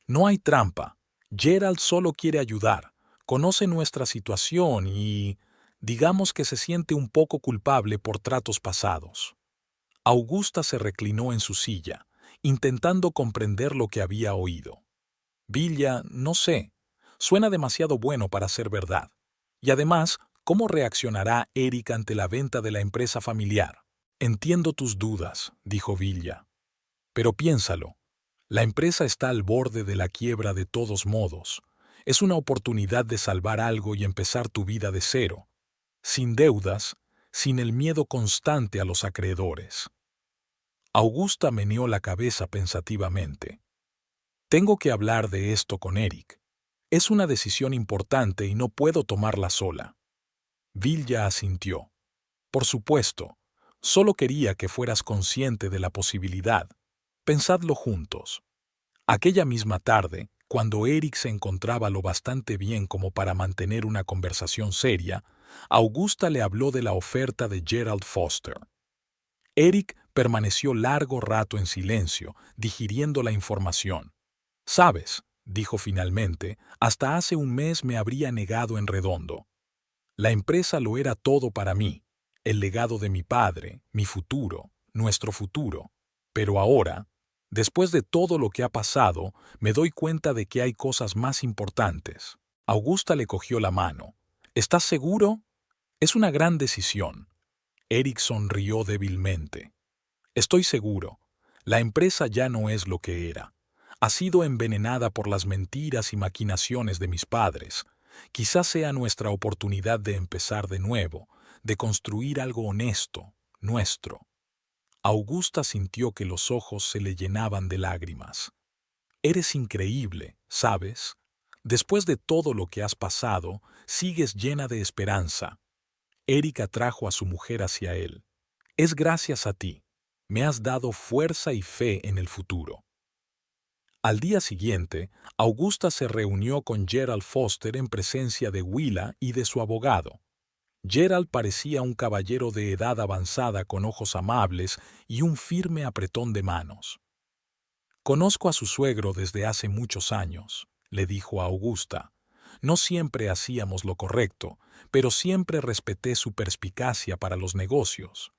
No hay trampa. Gerald solo quiere ayudar. Conoce nuestra situación y, digamos que se siente un poco culpable por tratos pasados. Augusta se reclinó en su silla, intentando comprender lo que había oído. Villa, no sé. Suena demasiado bueno para ser verdad. Y además, ¿cómo reaccionará Eric ante la venta de la empresa familiar? Entiendo tus dudas, dijo Villa. Pero piénsalo. La empresa está al borde de la quiebra de todos modos. Es una oportunidad de salvar algo y empezar tu vida de cero, sin deudas, sin el miedo constante a los acreedores. Augusta meneó la cabeza pensativamente. Tengo que hablar de esto con Eric. Es una decisión importante y no puedo tomarla sola. Villa asintió. Por supuesto, solo quería que fueras consciente de la posibilidad. Pensadlo juntos. Aquella misma tarde, cuando Eric se encontraba lo bastante bien como para mantener una conversación seria, Augusta le habló de la oferta de Gerald Foster. Eric permaneció largo rato en silencio, digiriendo la información. «Sabes», dijo finalmente, «hasta hace un mes me habría negado en redondo. La empresa lo era todo para mí, el legado de mi padre, mi futuro, nuestro futuro. Pero ahora, después de todo lo que ha pasado, me doy cuenta de que hay cosas más importantes». Augusta le cogió la mano. «¿Estás seguro? Es una gran decisión». Eric sonrió débilmente. «Estoy seguro. La empresa ya no es lo que era. Ha sido envenenada por las mentiras y maquinaciones de mis padres. Quizás sea nuestra oportunidad de empezar de nuevo, de construir algo honesto, nuestro». Augusta sintió que los ojos se le llenaban de lágrimas. «Eres increíble, ¿sabes? Después de todo lo que has pasado, sigues llena de esperanza». Eric atrajo a su mujer hacia él. «Es gracias a ti. Me has dado fuerza y fe en el futuro». Al día siguiente, Augusta se reunió con Gerald Foster en presencia de Willa y de su abogado. Gerald parecía un caballero de edad avanzada con ojos amables y un firme apretón de manos. «Conozco a su suegro desde hace muchos años», le dijo a Augusta. «No siempre hacíamos lo correcto, pero siempre respeté su perspicacia para los negocios.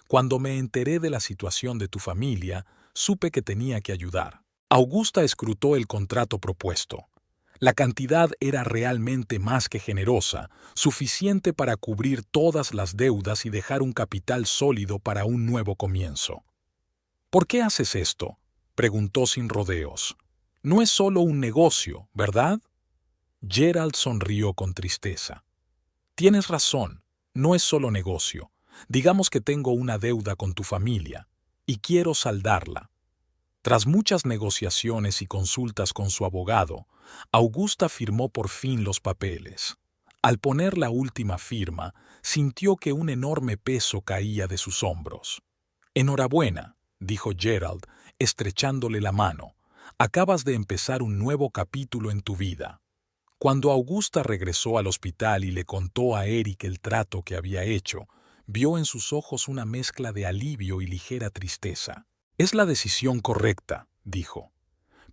Cuando me enteré de la situación de tu familia, supe que tenía que ayudar». Augusta escrutó el contrato propuesto. La cantidad era realmente más que generosa, suficiente para cubrir todas las deudas y dejar un capital sólido para un nuevo comienzo. «¿Por qué haces esto?», preguntó sin rodeos. «No es solo un negocio, ¿verdad?». Gerald sonrió con tristeza. «Tienes razón, no es solo negocio. Digamos que tengo una deuda con tu familia, y quiero saldarla». Tras muchas negociaciones y consultas con su abogado, Augusta firmó por fin los papeles. Al poner la última firma, sintió que un enorme peso caía de sus hombros. «Enhorabuena», dijo Gerald, estrechándole la mano. «Acabas de empezar un nuevo capítulo en tu vida». Cuando Augusta regresó al hospital y le contó a Eric el trato que había hecho, vio en sus ojos una mezcla de alivio y ligera tristeza. «Es la decisión correcta», dijo.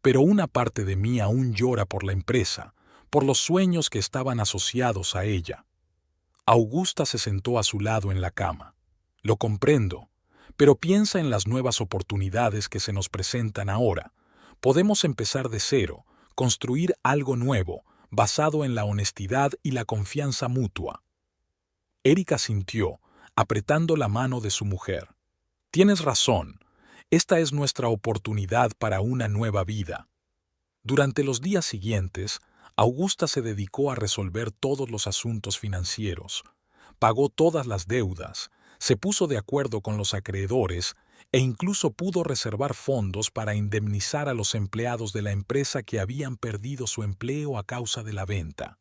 «Pero una parte de mí aún llora por la empresa, por los sueños que estaban asociados a ella». Augusta se sentó a su lado en la cama. «Lo comprendo, pero piensa en las nuevas oportunidades que se nos presentan ahora. Podemos empezar de cero, construir algo nuevo, basado en la honestidad y la confianza mutua». Erika asintió, apretando la mano de su mujer. «Tienes razón. Esta es nuestra oportunidad para una nueva vida». Durante los días siguientes, Augusta se dedicó a resolver todos los asuntos financieros, pagó todas las deudas, se puso de acuerdo con los acreedores e incluso pudo reservar fondos para indemnizar a los empleados de la empresa que habían perdido su empleo a causa de la venta.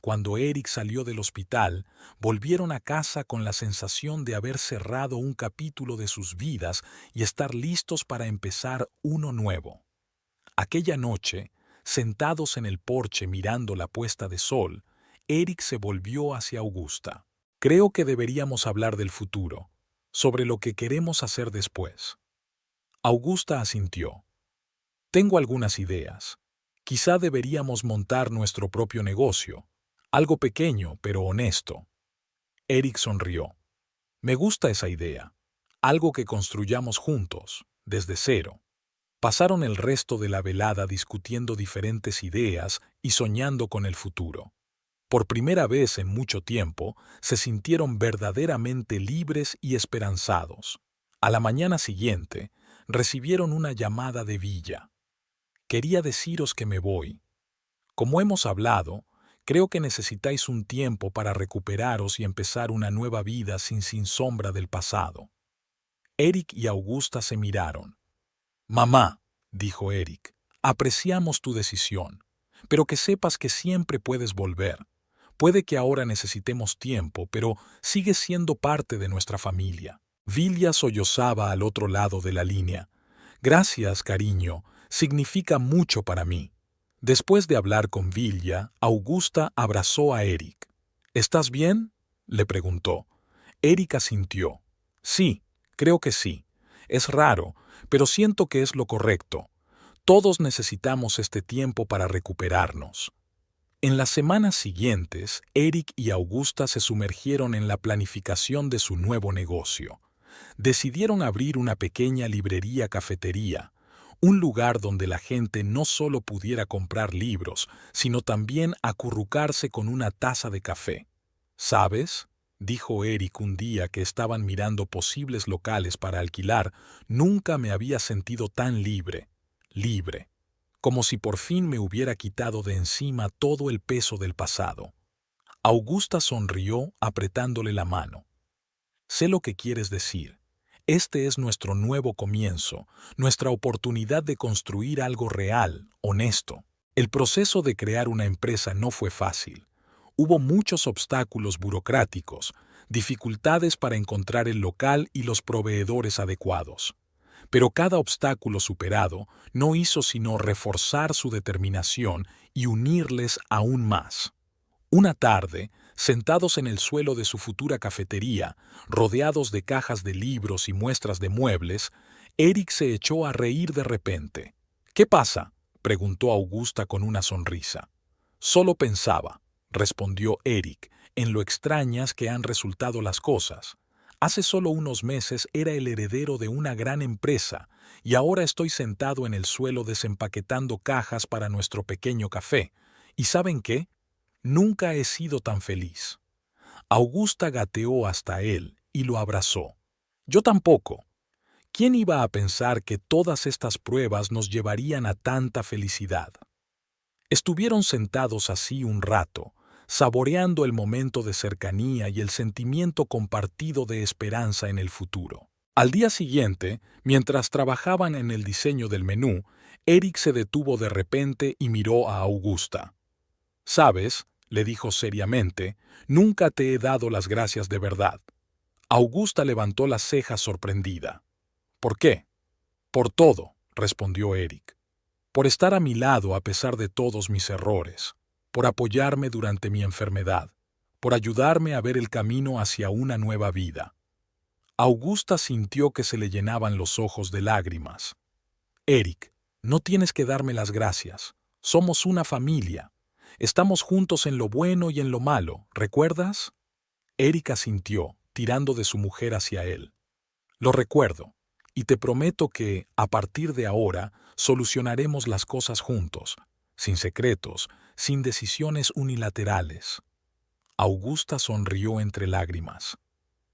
Cuando Eric salió del hospital, volvieron a casa con la sensación de haber cerrado un capítulo de sus vidas y estar listos para empezar uno nuevo. Aquella noche, sentados en el porche mirando la puesta de sol, Eric se volvió hacia Augusta. Creo que deberíamos hablar del futuro, sobre lo que queremos hacer después. Augusta asintió. Tengo algunas ideas. Quizá deberíamos montar nuestro propio negocio, algo pequeño pero honesto. Eric sonrió. Me gusta esa idea. Algo que construyamos juntos, desde cero. Pasaron el resto de la velada discutiendo diferentes ideas y soñando con el futuro. Por primera vez en mucho tiempo, se sintieron verdaderamente libres y esperanzados. A la mañana siguiente, recibieron una llamada de Villa. Quería deciros que me voy. Como hemos hablado, creo que necesitáis un tiempo para recuperaros y empezar una nueva vida sin sombra del pasado. Eric y Augusta se miraron. Mamá, dijo Eric, apreciamos tu decisión, pero que sepas que siempre puedes volver. Puede que ahora necesitemos tiempo, pero sigues siendo parte de nuestra familia. Villa sollozaba al otro lado de la línea. Gracias, cariño, significa mucho para mí. Después de hablar con Villa, Augusta abrazó a Eric. ¿Estás bien?, le preguntó. Eric asintió. Sí, creo que sí. Es raro, pero siento que es lo correcto. Todos necesitamos este tiempo para recuperarnos. En las semanas siguientes, Eric y Augusta se sumergieron en la planificación de su nuevo negocio. Decidieron abrir una pequeña librería-cafetería, un lugar donde la gente no solo pudiera comprar libros, sino también acurrucarse con una taza de café. ¿Sabes?, dijo Eric un día que estaban mirando posibles locales para alquilar, nunca me había sentido tan libre, como si por fin me hubiera quitado de encima todo el peso del pasado. Augusta sonrió apretándole la mano. Sé lo que quieres decir. Este es nuestro nuevo comienzo, nuestra oportunidad de construir algo real, honesto. El proceso de crear una empresa no fue fácil. Hubo muchos obstáculos burocráticos, dificultades para encontrar el local y los proveedores adecuados. Pero cada obstáculo superado no hizo sino reforzar su determinación y unirles aún más. Una tarde, sentados en el suelo de su futura cafetería, rodeados de cajas de libros y muestras de muebles, Eric se echó a reír de repente. ¿Qué pasa?, preguntó Augusta con una sonrisa. Solo pensaba, respondió Eric, en lo extrañas que han resultado las cosas. Hace solo unos meses era el heredero de una gran empresa y ahora estoy sentado en el suelo desempaquetando cajas para nuestro pequeño café. ¿Y saben qué? Nunca he sido tan feliz. Augusta gateó hasta él y lo abrazó. Yo tampoco. ¿Quién iba a pensar que todas estas pruebas nos llevarían a tanta felicidad? Estuvieron sentados así un rato, saboreando el momento de cercanía y el sentimiento compartido de esperanza en el futuro. Al día siguiente, mientras trabajaban en el diseño del menú, Eric se detuvo de repente y miró a Augusta. «¿Sabes?», le dijo seriamente, «nunca te he dado las gracias de verdad». Augusta levantó las cejas sorprendida. «¿Por qué?». «Por todo», respondió Eric. «Por estar a mi lado a pesar de todos mis errores, por apoyarme durante mi enfermedad, por ayudarme a ver el camino hacia una nueva vida». Augusta sintió que se le llenaban los ojos de lágrimas. «Eric, no tienes que darme las gracias. Somos una familia. Estamos juntos en lo bueno y en lo malo, ¿recuerdas?». Eric asintió, tirando de su mujer hacia él. «Lo recuerdo, y te prometo que, a partir de ahora, solucionaremos las cosas juntos, sin secretos, sin decisiones unilaterales». Augusta sonrió entre lágrimas.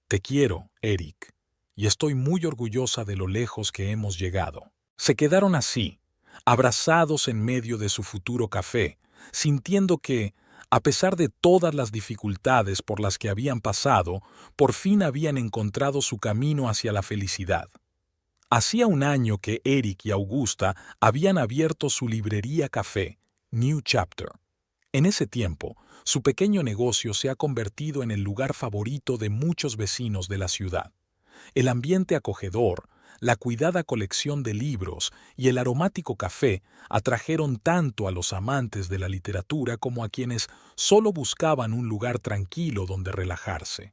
«Te quiero, Eric, y estoy muy orgullosa de lo lejos que hemos llegado». Se quedaron así, abrazados en medio de su futuro café, sintiendo que, a pesar de todas las dificultades por las que habían pasado, por fin habían encontrado su camino hacia la felicidad. Hacía un año que Eric y Augusta habían abierto su librería café, New Chapter. En ese tiempo, su pequeño negocio se ha convertido en el lugar favorito de muchos vecinos de la ciudad. El ambiente acogedor, la cuidada colección de libros y el aromático café atrajeron tanto a los amantes de la literatura como a quienes solo buscaban un lugar tranquilo donde relajarse.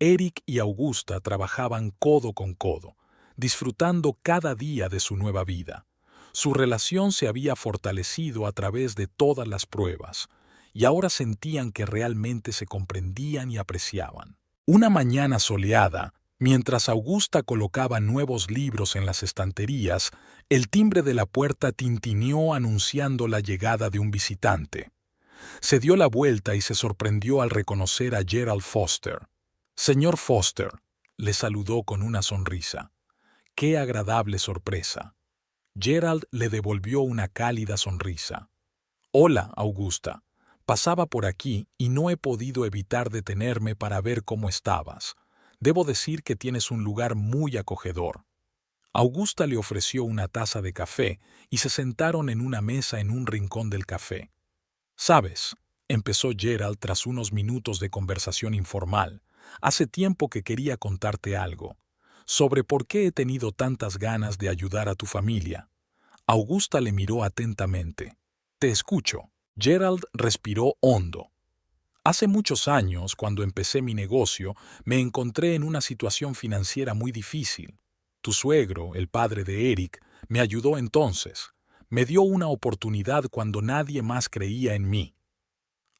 Eric y Augusta trabajaban codo con codo, disfrutando cada día de su nueva vida. Su relación se había fortalecido a través de todas las pruebas, y ahora sentían que realmente se comprendían y apreciaban. Una mañana soleada, mientras Augusta colocaba nuevos libros en las estanterías, el timbre de la puerta tintineó anunciando la llegada de un visitante. Se dio la vuelta y se sorprendió al reconocer a Gerald Foster. «Señor Foster», le saludó con una sonrisa. ¡Qué agradable sorpresa! Gerald le devolvió una cálida sonrisa. «Hola, Augusta. Pasaba por aquí y no he podido evitar detenerme para ver cómo estabas. Debo decir que tienes un lugar muy acogedor». Augusta le ofreció una taza de café y se sentaron en una mesa en un rincón del café. «¿Sabes?», empezó Gerald tras unos minutos de conversación informal, «hace tiempo que quería contarte algo, sobre por qué he tenido tantas ganas de ayudar a tu familia». Augusta le miró atentamente. «Te escucho». Gerald respiró hondo. «Hace muchos años, cuando empecé mi negocio, me encontré en una situación financiera muy difícil. Tu suegro, el padre de Eric, me ayudó entonces. Me dio una oportunidad cuando nadie más creía en mí».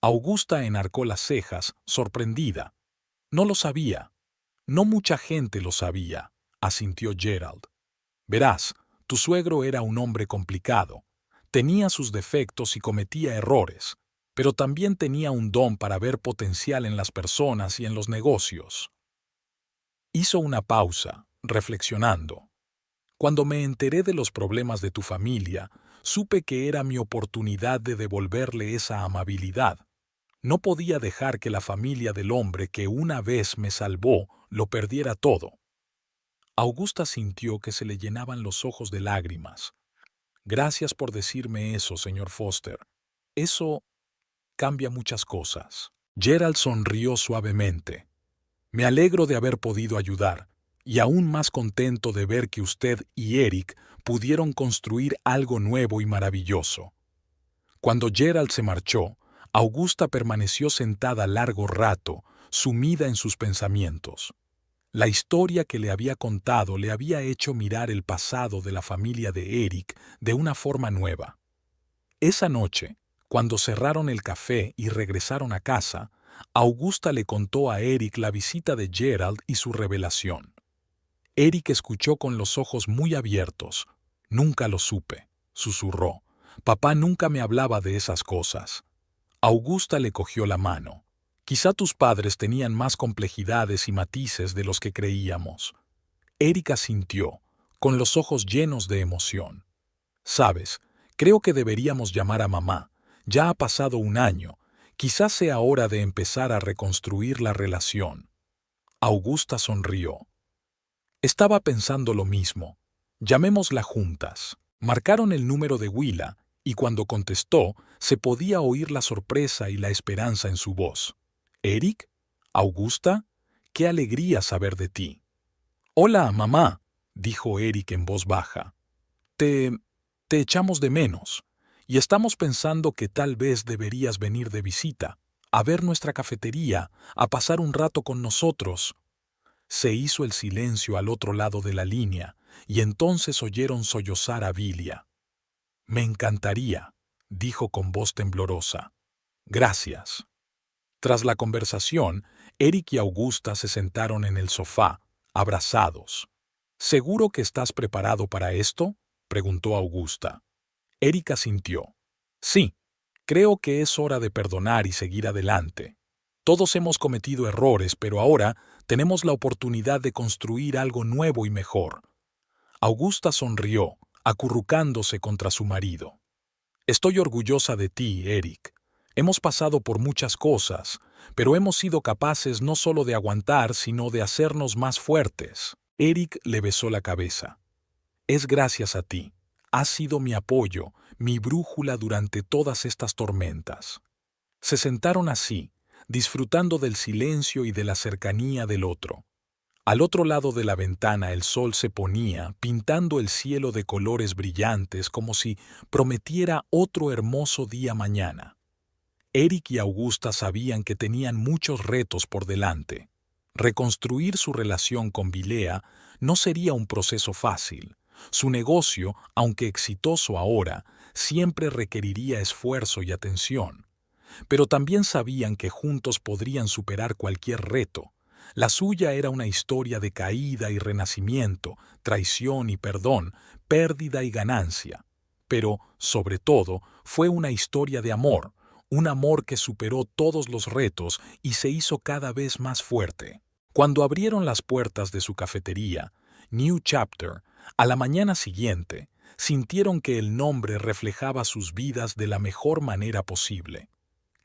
Augusta enarcó las cejas, sorprendida. «No lo sabía». «No mucha gente lo sabía», asintió Gerald. «Verás, tu suegro era un hombre complicado. Tenía sus defectos y cometía errores, pero también tenía un don para ver potencial en las personas y en los negocios». Hizo una pausa, reflexionando. «Cuando me enteré de los problemas de tu familia, supe que era mi oportunidad de devolverle esa amabilidad. No podía dejar que la familia del hombre que una vez me salvó lo perdiera todo». Augusta sintió que se le llenaban los ojos de lágrimas. «Gracias por decirme eso, señor Foster. Eso cambia muchas cosas». Gerald sonrió suavemente. «Me alegro de haber podido ayudar, y aún más contento de ver que usted y Eric pudieron construir algo nuevo y maravilloso». Cuando Gerald se marchó, Augusta permaneció sentada largo rato, sumida en sus pensamientos. La historia que le había contado le había hecho mirar el pasado de la familia de Eric de una forma nueva. Esa noche, cuando cerraron el café y regresaron a casa, Augusta le contó a Eric la visita de Gerald y su revelación. Eric escuchó con los ojos muy abiertos. «Nunca lo supe», susurró. «Papá nunca me hablaba de esas cosas». Augusta le cogió la mano. «Quizá tus padres tenían más complejidades y matices de los que creíamos». Eric asintió, con los ojos llenos de emoción. «Sabes, creo que deberíamos llamar a mamá. Ya ha pasado un año. Quizás sea hora de empezar a reconstruir la relación». Augusta sonrió. «Estaba pensando lo mismo. Llamémosla juntas». Marcaron el número de Willa, y cuando contestó, se podía oír la sorpresa y la esperanza en su voz. «¿Eric? ¿Augusta? Qué alegría saber de ti». «Hola, mamá», dijo Eric en voz baja. Te echamos de menos, y estamos pensando que tal vez deberías venir de visita, a ver nuestra cafetería, a pasar un rato con nosotros». Se hizo el silencio al otro lado de la línea, y entonces oyeron sollozar a Vilia. «Me encantaría», dijo con voz temblorosa. «Gracias». Tras la conversación, Eric y Augusta se sentaron en el sofá, abrazados. «¿Seguro que estás preparado para esto?», preguntó Augusta. Eric asintió. «Sí, creo que es hora de perdonar y seguir adelante. Todos hemos cometido errores, pero ahora tenemos la oportunidad de construir algo nuevo y mejor». Augusta sonrió, acurrucándose contra su marido. «Estoy orgullosa de ti, Eric. Hemos pasado por muchas cosas, pero hemos sido capaces no solo de aguantar, sino de hacernos más fuertes». Eric le besó la cabeza. «Es gracias a ti. Has sido mi apoyo, mi brújula durante todas estas tormentas». Se sentaron así, disfrutando del silencio y de la cercanía del otro. Al otro lado de la ventana el sol se ponía, pintando el cielo de colores brillantes como si prometiera otro hermoso día mañana. Eric y Augusta sabían que tenían muchos retos por delante. Reconstruir su relación con Vilea no sería un proceso fácil. Su negocio, aunque exitoso ahora, siempre requeriría esfuerzo y atención. Pero también sabían que juntos podrían superar cualquier reto. La suya era una historia de caída y renacimiento, traición y perdón, pérdida y ganancia. Pero, sobre todo, fue una historia de amor, un amor que superó todos los retos y se hizo cada vez más fuerte. Cuando abrieron las puertas de su cafetería, New Chapter, a la mañana siguiente, sintieron que el nombre reflejaba sus vidas de la mejor manera posible.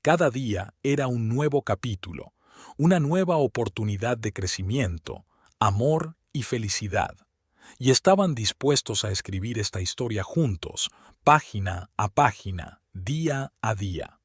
Cada día era un nuevo capítulo, una nueva oportunidad de crecimiento, amor y felicidad. Y estaban dispuestos a escribir esta historia juntos, página a página, día a día.